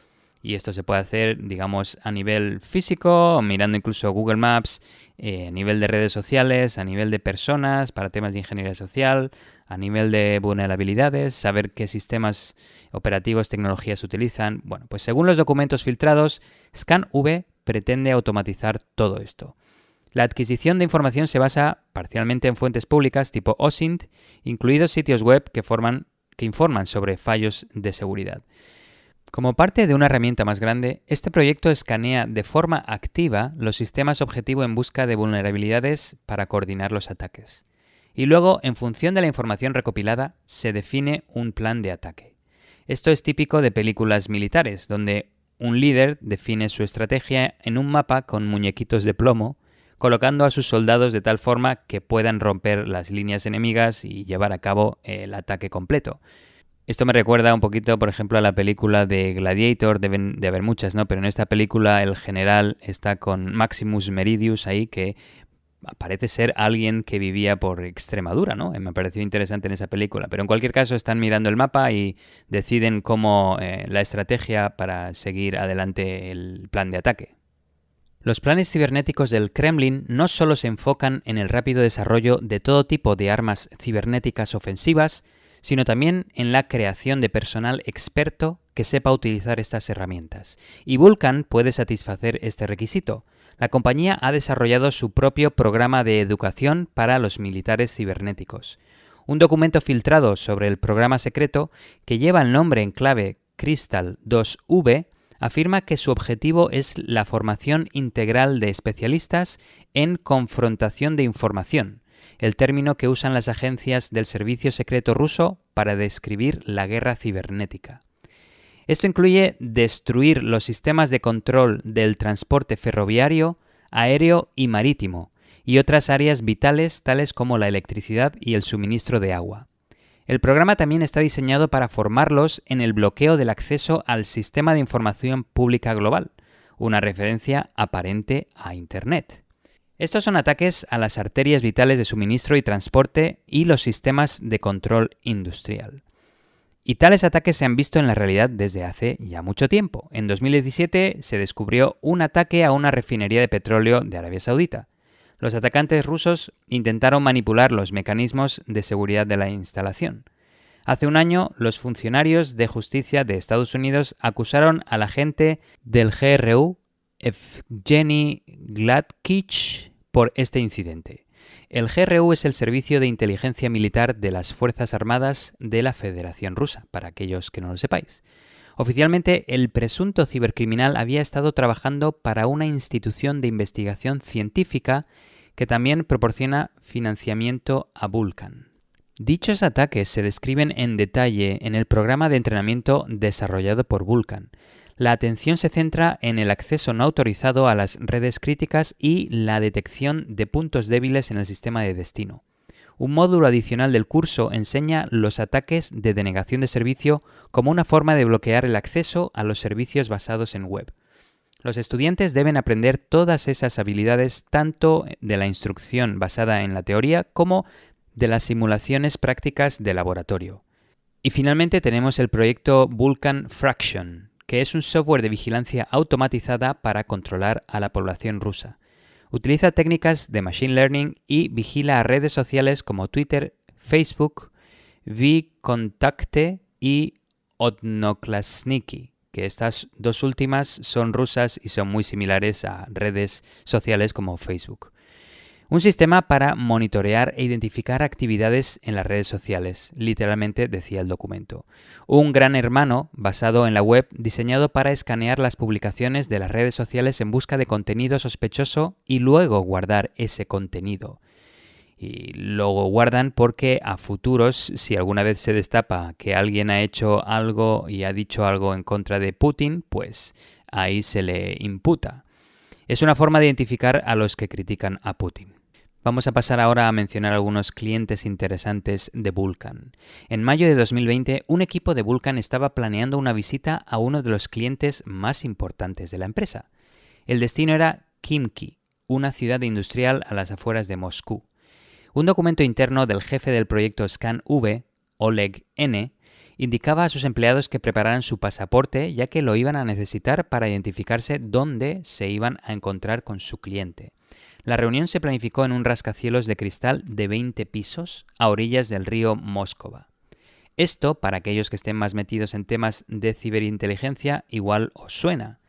Y esto se puede hacer, digamos, a nivel físico, mirando incluso Google Maps, a nivel de redes sociales, a nivel de personas, para temas de ingeniería social, a nivel de vulnerabilidades, saber qué sistemas operativos, tecnologías utilizan. Bueno, pues según los documentos filtrados, ScanV pretende automatizar todo esto. La adquisición de información se basa parcialmente en fuentes públicas tipo OSINT, incluidos sitios web que informan sobre fallos de seguridad. Como parte de una herramienta más grande, este proyecto escanea de forma activa los sistemas objetivo en busca de vulnerabilidades para coordinar los ataques. Y luego, en función de la información recopilada, se define un plan de ataque. Esto es típico de películas militares, donde un líder define su estrategia en un mapa con muñequitos de plomo, colocando a sus soldados de tal forma que puedan romper las líneas enemigas y llevar a cabo el ataque completo. Esto me recuerda un poquito, por ejemplo, a la película de Gladiator, deben de haber muchas, ¿no? Pero en esta película el general está con Maximus Meridius ahí, que parece ser alguien que vivía por Extremadura, ¿no? Me pareció interesante en esa película. Pero en cualquier caso están mirando el mapa y deciden cómo la estrategia para seguir adelante el plan de ataque. Los planes cibernéticos del Kremlin no solo se enfocan en el rápido desarrollo de todo tipo de armas cibernéticas ofensivas, sino también en la creación de personal experto que sepa utilizar estas herramientas. Y Vulkan puede satisfacer este requisito. La compañía ha desarrollado su propio programa de educación para los militares cibernéticos. Un documento filtrado sobre el programa secreto, que lleva el nombre en clave Crystal 2V, afirma que su objetivo es la formación integral de especialistas en confrontación de información, el término que usan las agencias del servicio secreto ruso para describir la guerra cibernética. Esto incluye destruir los sistemas de control del transporte ferroviario, aéreo y marítimo, y otras áreas vitales tales como la electricidad y el suministro de agua. El programa también está diseñado para formarlos en el bloqueo del acceso al sistema de información pública global, una referencia aparente a Internet. Estos son ataques a las arterias vitales de suministro y transporte y los sistemas de control industrial. Y tales ataques se han visto en la realidad desde hace ya mucho tiempo. En 2017 se descubrió un ataque a una refinería de petróleo de Arabia Saudita. Los atacantes rusos intentaron manipular los mecanismos de seguridad de la instalación. Hace un año, los funcionarios de justicia de Estados Unidos acusaron al agente del GRU Evgeny Gladkich por este incidente. El GRU es el Servicio de Inteligencia Militar de las Fuerzas Armadas de la Federación Rusa, para aquellos que no lo sepáis. Oficialmente, el presunto cibercriminal había estado trabajando para una institución de investigación científica que también proporciona financiamiento a Vulcan. Dichos ataques se describen en detalle en el programa de entrenamiento desarrollado por Vulcan. La atención se centra en el acceso no autorizado a las redes críticas y la detección de puntos débiles en el sistema de destino. Un módulo adicional del curso enseña los ataques de denegación de servicio como una forma de bloquear el acceso a los servicios basados en web. Los estudiantes deben aprender todas esas habilidades tanto de la instrucción basada en la teoría como de las simulaciones prácticas de laboratorio. Y finalmente tenemos el proyecto Vulcan Fraction, que es un software de vigilancia automatizada para controlar a la población rusa. Utiliza técnicas de Machine Learning y vigila a redes sociales como Twitter, Facebook, VKontakte y Odnoklassniki, que estas dos últimas son rusas y son muy similares a redes sociales como Facebook. Un sistema para monitorear e identificar actividades en las redes sociales, literalmente decía el documento. Un gran hermano basado en la web diseñado para escanear las publicaciones de las redes sociales en busca de contenido sospechoso y luego guardar ese contenido. Y luego guardan porque a futuros, si alguna vez se destapa que alguien ha hecho algo y ha dicho algo en contra de Putin, pues ahí se le imputa. Es una forma de identificar a los que critican a Putin. Vamos a pasar ahora a mencionar algunos clientes interesantes de Vulcan. En mayo de 2020, un equipo de Vulcan estaba planeando una visita a uno de los clientes más importantes de la empresa. El destino era Khimki, una ciudad industrial a las afueras de Moscú. Un documento interno del jefe del proyecto ScanV, Oleg N., indicaba a sus empleados que prepararan su pasaporte ya que lo iban a necesitar para identificarse dónde se iban a encontrar con su cliente. La reunión se planificó en un rascacielos de cristal de 20 pisos a orillas del río Móscova. Esto, para aquellos que estén más metidos en temas de ciberinteligencia, igual os suena.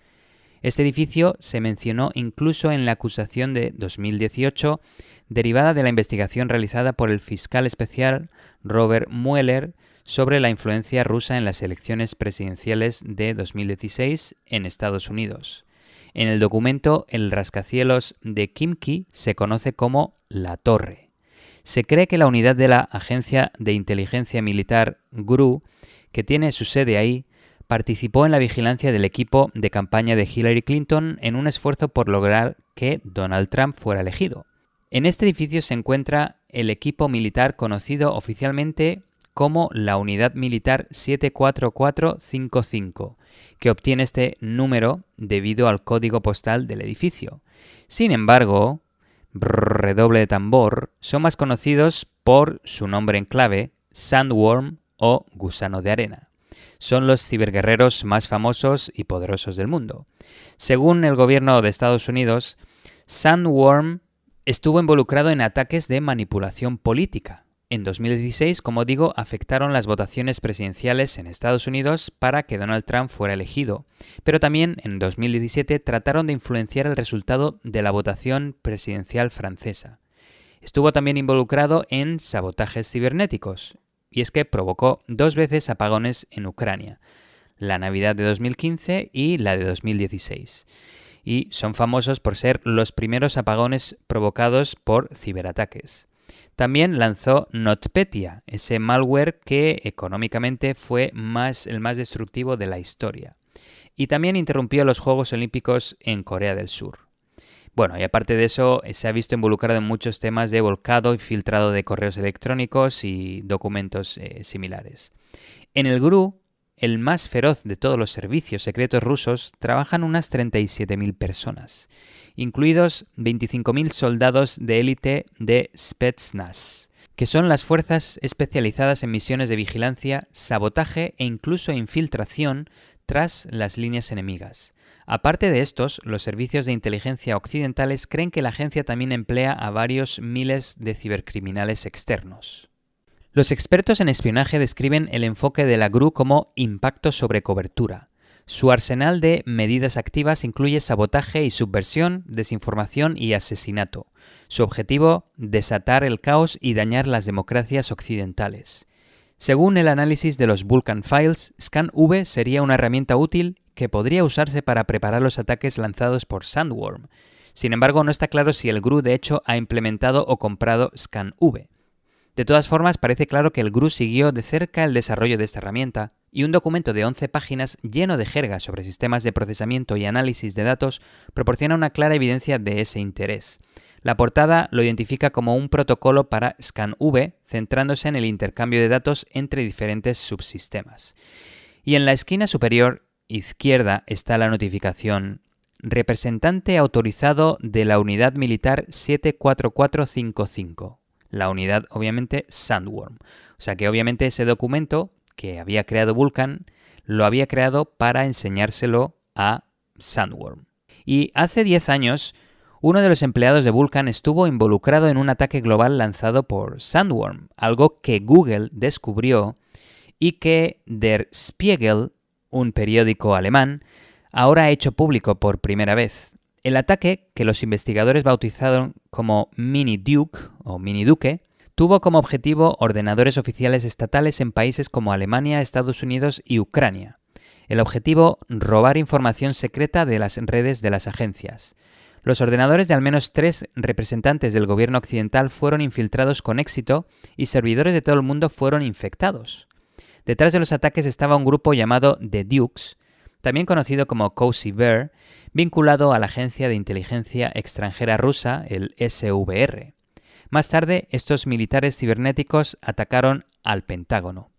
Este edificio se mencionó incluso en la acusación de 2018 derivada de la investigación realizada por el fiscal especial Robert Mueller sobre la influencia rusa en las elecciones presidenciales de 2016 en Estados Unidos. En el documento, el rascacielos de Khimki se conoce como La Torre. Se cree que la unidad de la Agencia de Inteligencia Militar GRU, que tiene su sede ahí, participó en la vigilancia del equipo de campaña de Hillary Clinton en un esfuerzo por lograr que Donald Trump fuera elegido. En este edificio se encuentra el equipo militar conocido oficialmente como la Unidad Militar 74455, que obtiene este número debido al código postal del edificio. Sin embargo, redoble de tambor, son más conocidos por su nombre en clave, Sandworm o Gusano de Arena. Son los ciberguerreros más famosos y poderosos del mundo. Según el gobierno de Estados Unidos, Sandworm estuvo involucrado en ataques de manipulación política. En 2016, como digo, afectaron las votaciones presidenciales en Estados Unidos para que Donald Trump fuera elegido, pero también en 2017 trataron de influenciar el resultado de la votación presidencial francesa. Estuvo también involucrado en sabotajes cibernéticos, y es que provocó 2 veces apagones en Ucrania, la Navidad de 2015 y la de 2016. Y son famosos por ser los primeros apagones provocados por ciberataques. También lanzó NotPetya, ese malware que económicamente fue el más destructivo de la historia. Y también interrumpió los Juegos Olímpicos en Corea del Sur. Bueno, y aparte de eso, se ha visto involucrado en muchos temas de volcado y filtrado de correos electrónicos y documentos similares. En el GRU, el más feroz de todos los servicios secretos rusos, trabajan unas 37.000 personas, incluidos 25.000 soldados de élite de Spetsnaz, que son las fuerzas especializadas en misiones de vigilancia, sabotaje e incluso infiltración tras las líneas enemigas. Aparte de estos, los servicios de inteligencia occidentales creen que la agencia también emplea a varios miles de cibercriminales externos. Los expertos en espionaje describen el enfoque de la GRU como impacto sobre cobertura. Su arsenal de medidas activas incluye sabotaje y subversión, desinformación y asesinato. Su objetivo, desatar el caos y dañar las democracias occidentales. Según el análisis de los Vulcan Files, ScanV sería una herramienta útil que podría usarse para preparar los ataques lanzados por Sandworm. Sin embargo, no está claro si el GRU de hecho ha implementado o comprado ScanV. De todas formas, parece claro que el GRU siguió de cerca el desarrollo de esta herramienta, y un documento de 11 páginas lleno de jerga sobre sistemas de procesamiento y análisis de datos proporciona una clara evidencia de ese interés. La portada lo identifica como un protocolo para ScanV, centrándose en el intercambio de datos entre diferentes subsistemas. Y en la esquina superior izquierda está la notificación Representante autorizado de la Unidad Militar 74455. La unidad, obviamente, Sandworm. O sea que obviamente ese documento que había creado Vulcan lo había creado para enseñárselo a Sandworm. Y hace 10 años, uno de los empleados de Vulcan estuvo involucrado en un ataque global lanzado por Sandworm, algo que Google descubrió y que Der Spiegel, un periódico alemán, ahora ha hecho público por primera vez. El ataque, que los investigadores bautizaron como Mini Duke o Mini Duque, tuvo como objetivo ordenadores oficiales estatales en países como Alemania, Estados Unidos y Ucrania. El objetivo, robar información secreta de las redes de las agencias. Los ordenadores de al menos 3 representantes del gobierno occidental fueron infiltrados con éxito y servidores de todo el mundo fueron infectados. Detrás de los ataques estaba un grupo llamado The Dukes, también conocido como Cozy Bear, vinculado a la agencia de inteligencia extranjera rusa, el SVR. Más tarde, estos militares cibernéticos atacaron al Pentágono.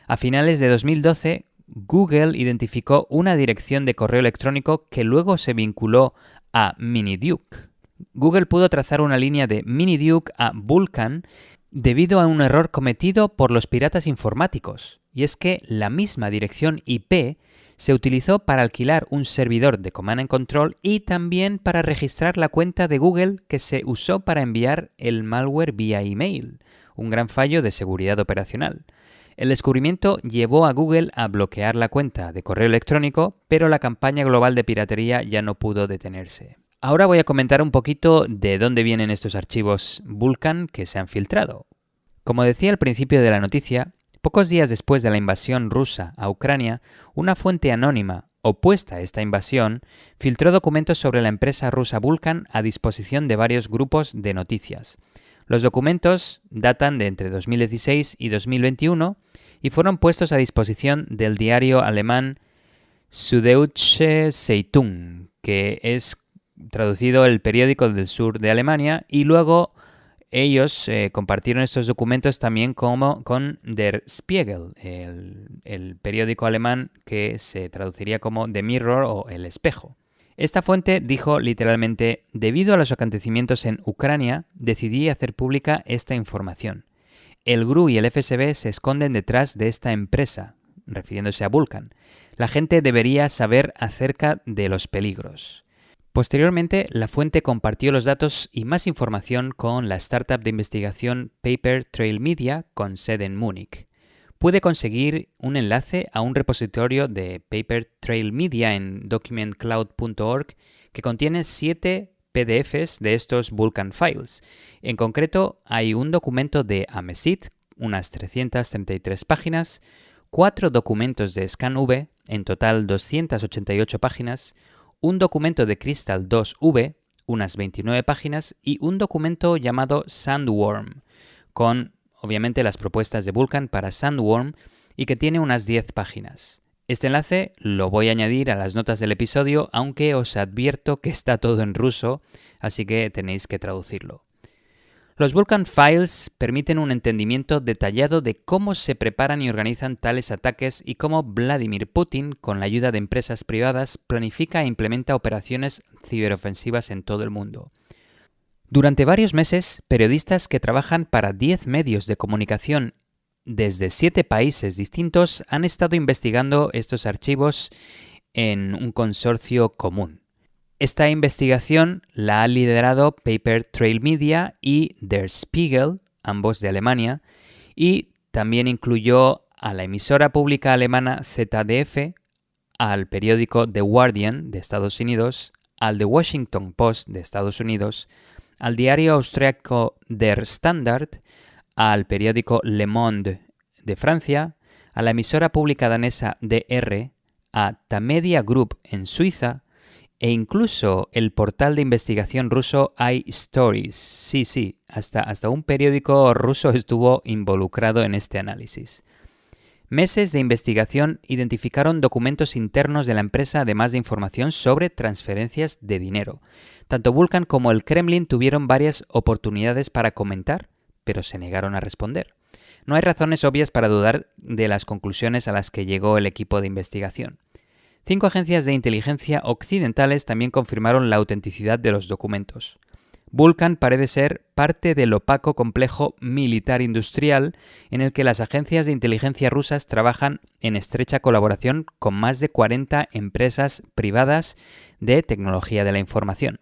A finales de 2012, Google identificó una dirección de correo electrónico que luego se vinculó a Miniduke. Google pudo trazar una línea de Miniduke a Vulcan debido a un error cometido por los piratas informáticos, y es que la misma dirección IP se utilizó para alquilar un servidor de Command and Control y también para registrar la cuenta de Google que se usó para enviar el malware vía email, un gran fallo de seguridad operacional. El descubrimiento llevó a Google a bloquear la cuenta de correo electrónico, pero la campaña global de piratería ya no pudo detenerse. Ahora voy a comentar un poquito de dónde vienen estos archivos Vulcan que se han filtrado. Como decía al principio de la noticia, pocos días después de la invasión rusa a Ucrania, una fuente anónima opuesta a esta invasión filtró documentos sobre la empresa rusa Vulcan a disposición de varios grupos de noticias. Los documentos datan de entre 2016 y 2021 y fueron puestos a disposición del diario alemán Süddeutsche Zeitung, que es traducido el periódico del sur de Alemania, y luego ellos compartieron estos documentos también con Der Spiegel, el periódico alemán que se traduciría como The Mirror o El Espejo. Esta fuente dijo literalmente: debido a los acontecimientos en Ucrania, decidí hacer pública esta información. El GRU y el FSB se esconden detrás de esta empresa, refiriéndose a Vulcan. La gente debería saber acerca de los peligros. Posteriormente, la fuente compartió los datos y más información con la startup de investigación Paper Trail Media con sede en Múnich. Pude conseguir un enlace a un repositorio de Paper Trail Media en documentcloud.org que contiene 7 PDFs de estos Vulcan Files. En concreto, hay un documento de Amesit, unas 333 páginas, 4 documentos de ScanV, en total 288 páginas, un documento de Crystal 2V, unas 29 páginas, y un documento llamado Sandworm, con obviamente las propuestas de Vulcan para Sandworm y que tiene unas 10 páginas. Este enlace lo voy a añadir a las notas del episodio, aunque os advierto que está todo en ruso, así que tenéis que traducirlo. Los Vulcan Files permiten un entendimiento detallado de cómo se preparan y organizan tales ataques y cómo Vladimir Putin, con la ayuda de empresas privadas, planifica e implementa operaciones ciberofensivas en todo el mundo. Durante varios meses, periodistas que trabajan para 10 medios de comunicación desde 7 países distintos han estado investigando estos archivos en un consorcio común. Esta investigación la ha liderado Paper Trail Media y Der Spiegel, ambos de Alemania, y también incluyó a la emisora pública alemana ZDF, al periódico The Guardian de Estados Unidos, al The Washington Post de Estados Unidos, al diario austriaco Der Standard, al periódico Le Monde de Francia, a la emisora pública danesa DR, a Tamedia Group en Suiza e incluso el portal de investigación ruso iStories. Sí, hasta un periódico ruso estuvo involucrado en este análisis. Meses de investigación identificaron documentos internos de la empresa, además de información sobre transferencias de dinero. Tanto Vulcan como el Kremlin tuvieron varias oportunidades para comentar, pero se negaron a responder. No hay razones obvias para dudar de las conclusiones a las que llegó el equipo de investigación. 5 agencias de inteligencia occidentales también confirmaron la autenticidad de los documentos. Vulcan parece ser parte del opaco complejo militar-industrial en el que las agencias de inteligencia rusas trabajan en estrecha colaboración con más de 40 empresas privadas de tecnología de la información.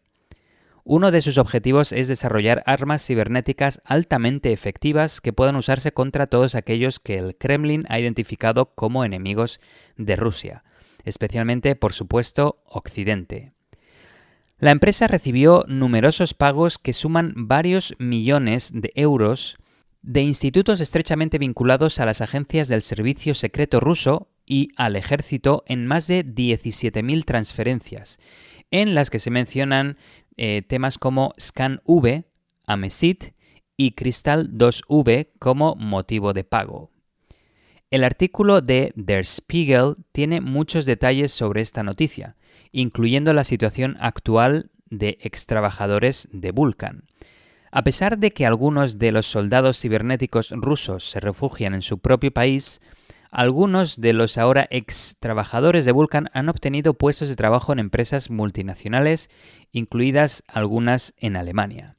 Uno de sus objetivos es desarrollar armas cibernéticas altamente efectivas que puedan usarse contra todos aquellos que el Kremlin ha identificado como enemigos de Rusia, especialmente, por supuesto, Occidente. La empresa recibió numerosos pagos que suman varios millones de euros de institutos estrechamente vinculados a las agencias del servicio secreto ruso y al ejército en más de 17.000 transferencias, en las que se mencionan temas como ScanV, Amesit y Crystal 2V como motivo de pago. El artículo de Der Spiegel tiene muchos detalles sobre esta noticia, incluyendo la situación actual de extrabajadores de Vulcan. A pesar de que algunos de los soldados cibernéticos rusos se refugian en su propio país, algunos de los ahora extrabajadores de Vulcan han obtenido puestos de trabajo en empresas multinacionales, incluidas algunas en Alemania.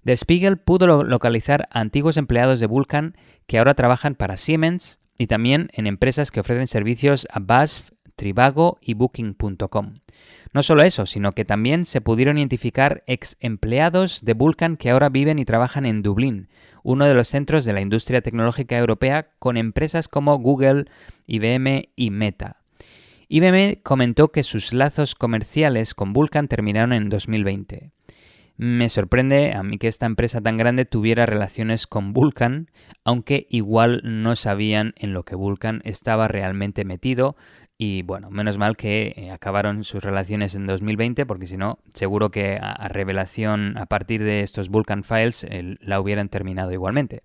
Der Spiegel pudo localizar a antiguos empleados de Vulcan que ahora trabajan para Siemens y también en empresas que ofrecen servicios a BASF, Trivago y Booking.com. No solo eso, sino que también se pudieron identificar ex empleados de Vulcan que ahora viven y trabajan en Dublín, uno de los centros de la industria tecnológica europea, con empresas como Google, IBM y Meta. IBM comentó que sus lazos comerciales con Vulcan terminaron en 2020. Me sorprende a mí que esta empresa tan grande tuviera relaciones con Vulcan, aunque igual no sabían en lo que Vulcan estaba realmente metido. Y bueno, menos mal que acabaron sus relaciones en 2020, porque si no, seguro que a revelación a partir de estos Vulcan Files la hubieran terminado igualmente.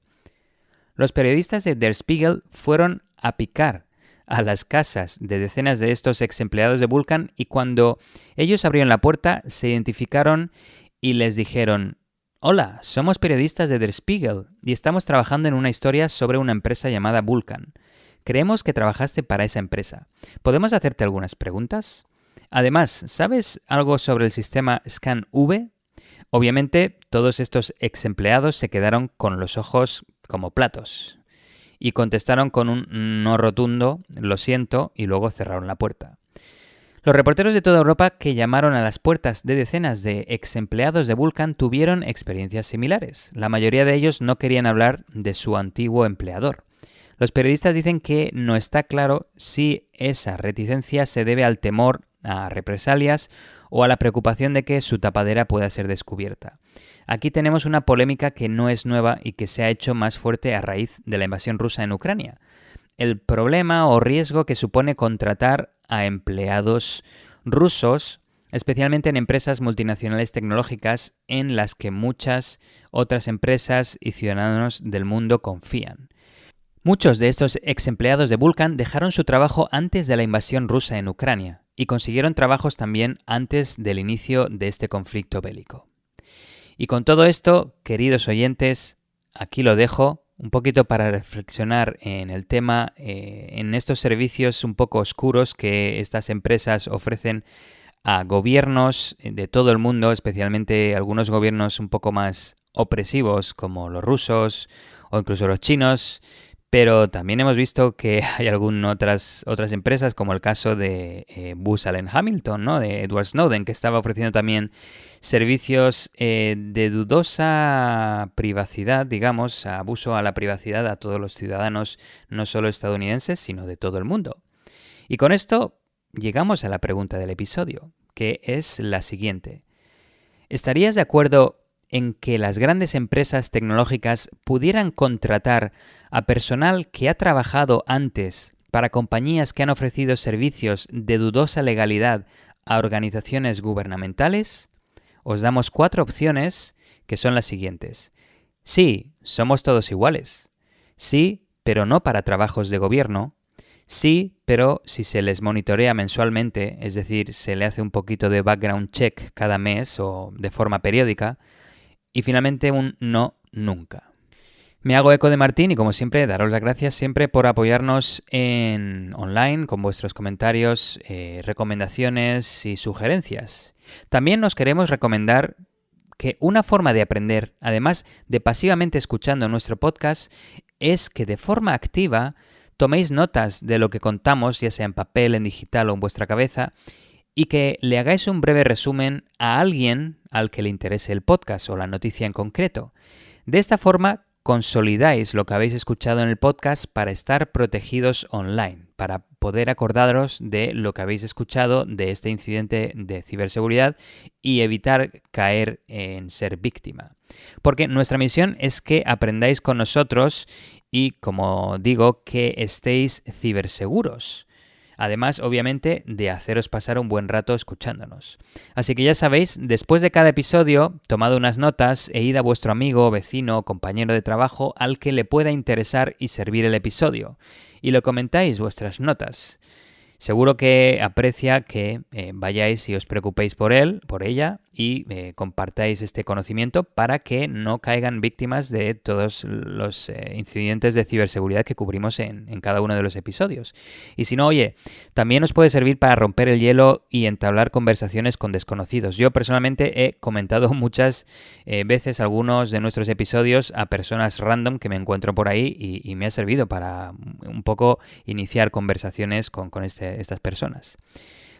Los periodistas de Der Spiegel fueron a picar a las casas de decenas de estos ex empleados de Vulcan y cuando ellos abrieron la puerta se identificaron y les dijeron: «Hola, somos periodistas de Der Spiegel y estamos trabajando en una historia sobre una empresa llamada Vulcan. Creemos que trabajaste para esa empresa. ¿Podemos hacerte algunas preguntas? Además, ¿sabes algo sobre el sistema ScanV?» Obviamente, todos estos ex empleados se quedaron con los ojos como platos y contestaron con un no rotundo, lo siento, y luego cerraron la puerta. Los reporteros de toda Europa que llamaron a las puertas de decenas de ex empleados de Vulcan tuvieron experiencias similares. La mayoría de ellos no querían hablar de su antiguo empleador. Los periodistas dicen que no está claro si esa reticencia se debe al temor a represalias o a la preocupación de que su tapadera pueda ser descubierta. Aquí tenemos una polémica que no es nueva y que se ha hecho más fuerte a raíz de la invasión rusa en Ucrania. El problema o riesgo que supone contratar a empleados rusos, especialmente en empresas multinacionales tecnológicas en las que muchas otras empresas y ciudadanos del mundo confían. Muchos de estos ex empleados de Vulcan dejaron su trabajo antes de la invasión rusa en Ucrania y consiguieron trabajos también antes del inicio de este conflicto bélico. Y con todo esto, queridos oyentes, aquí lo dejo, un poquito para reflexionar en el tema, en estos servicios un poco oscuros que estas empresas ofrecen a gobiernos de todo el mundo, especialmente algunos gobiernos un poco más opresivos como los rusos o incluso los chinos. Pero también hemos visto que hay otras empresas, como el caso de Booz Allen Hamilton, ¿no? De Edward Snowden, que estaba ofreciendo también servicios de dudosa privacidad, digamos, abuso a la privacidad a todos los ciudadanos, no solo estadounidenses, sino de todo el mundo. Y con esto llegamos a la pregunta del episodio, que es la siguiente. ¿Estarías de acuerdo en que las grandes empresas tecnológicas pudieran contratar a personal que ha trabajado antes para compañías que han ofrecido servicios de dudosa legalidad a organizaciones gubernamentales? Os damos 4 opciones que son las siguientes. Sí, somos todos iguales. Sí, pero no para trabajos de gobierno. Sí, pero si se les monitorea mensualmente, es decir, se le hace un poquito de background check cada mes o de forma periódica. Y finalmente un no, nunca. Me hago eco de Martín y como siempre daros las gracias siempre por apoyarnos en online con vuestros comentarios, recomendaciones y sugerencias. También nos queremos recomendar que una forma de aprender, además de pasivamente escuchando nuestro podcast, es que de forma activa toméis notas de lo que contamos, ya sea en papel, en digital o en vuestra cabeza, y que le hagáis un breve resumen a alguien al que le interese el podcast o la noticia en concreto. De esta forma, consolidáis lo que habéis escuchado en el podcast para estar protegidos online, para poder acordaros de lo que habéis escuchado de este incidente de ciberseguridad y evitar caer en ser víctima. Porque nuestra misión es que aprendáis con nosotros y, como digo, que estéis ciberseguros. Además, obviamente, de haceros pasar un buen rato escuchándonos. Así que ya sabéis, después de cada episodio, tomad unas notas e id a vuestro amigo, vecino o compañero de trabajo al que le pueda interesar y servir el episodio. Y lo comentáis vuestras notas. Seguro que aprecia que vayáis y os preocupéis por él, por ella, y compartáis este conocimiento para que no caigan víctimas de todos los incidentes de ciberseguridad que cubrimos en cada uno de los episodios. Y si no, oye, también os puede servir para romper el hielo y entablar conversaciones con desconocidos. Yo personalmente he comentado muchas veces algunos de nuestros episodios a personas random que me encuentro por ahí y me ha servido para un poco iniciar conversaciones con estas personas.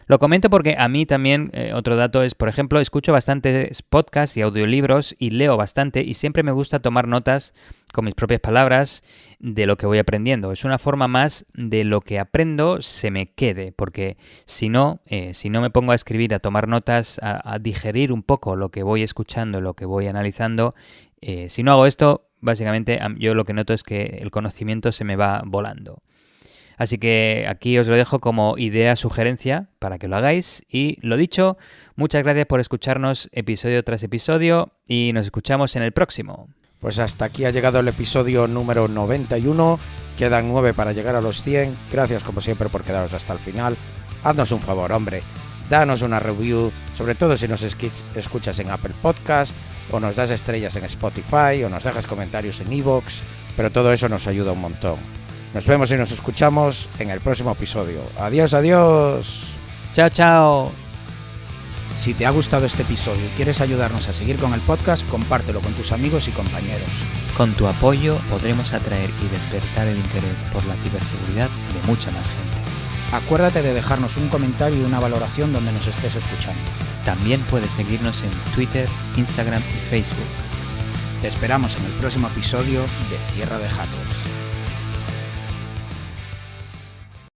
Lo comento porque a mí también otro dato es, por ejemplo, escucho bastantes podcasts y audiolibros y leo bastante y siempre me gusta tomar notas con mis propias palabras de lo que voy aprendiendo. Es una forma más de lo que aprendo se me quede, porque si no me pongo a escribir, a tomar notas, a digerir un poco lo que voy escuchando, lo que voy analizando, si no hago esto, básicamente yo lo que noto es que el conocimiento se me va volando. Así que aquí os lo dejo como idea, sugerencia para que lo hagáis. Y lo dicho, muchas gracias por escucharnos episodio tras episodio y nos escuchamos en el próximo. Pues hasta aquí ha llegado el episodio número 91. Quedan 9 para llegar a los 100. Gracias como siempre por quedaros hasta el final. Haznos un favor, hombre. Danos una review, sobre todo si nos escuchas en Apple Podcast, o nos das estrellas en Spotify, o nos dejas comentarios en iVoox, pero todo eso nos ayuda un montón. Nos vemos y nos escuchamos en el próximo episodio. Adiós, adiós. Chao, chao. Si te ha gustado este episodio y quieres ayudarnos a seguir con el podcast, compártelo con tus amigos y compañeros. Con tu apoyo podremos atraer y despertar el interés por la ciberseguridad de mucha más gente. Acuérdate de dejarnos un comentario y una valoración donde nos estés escuchando. También puedes seguirnos en Twitter, Instagram y Facebook. Te esperamos en el próximo episodio de Tierra de Hackers.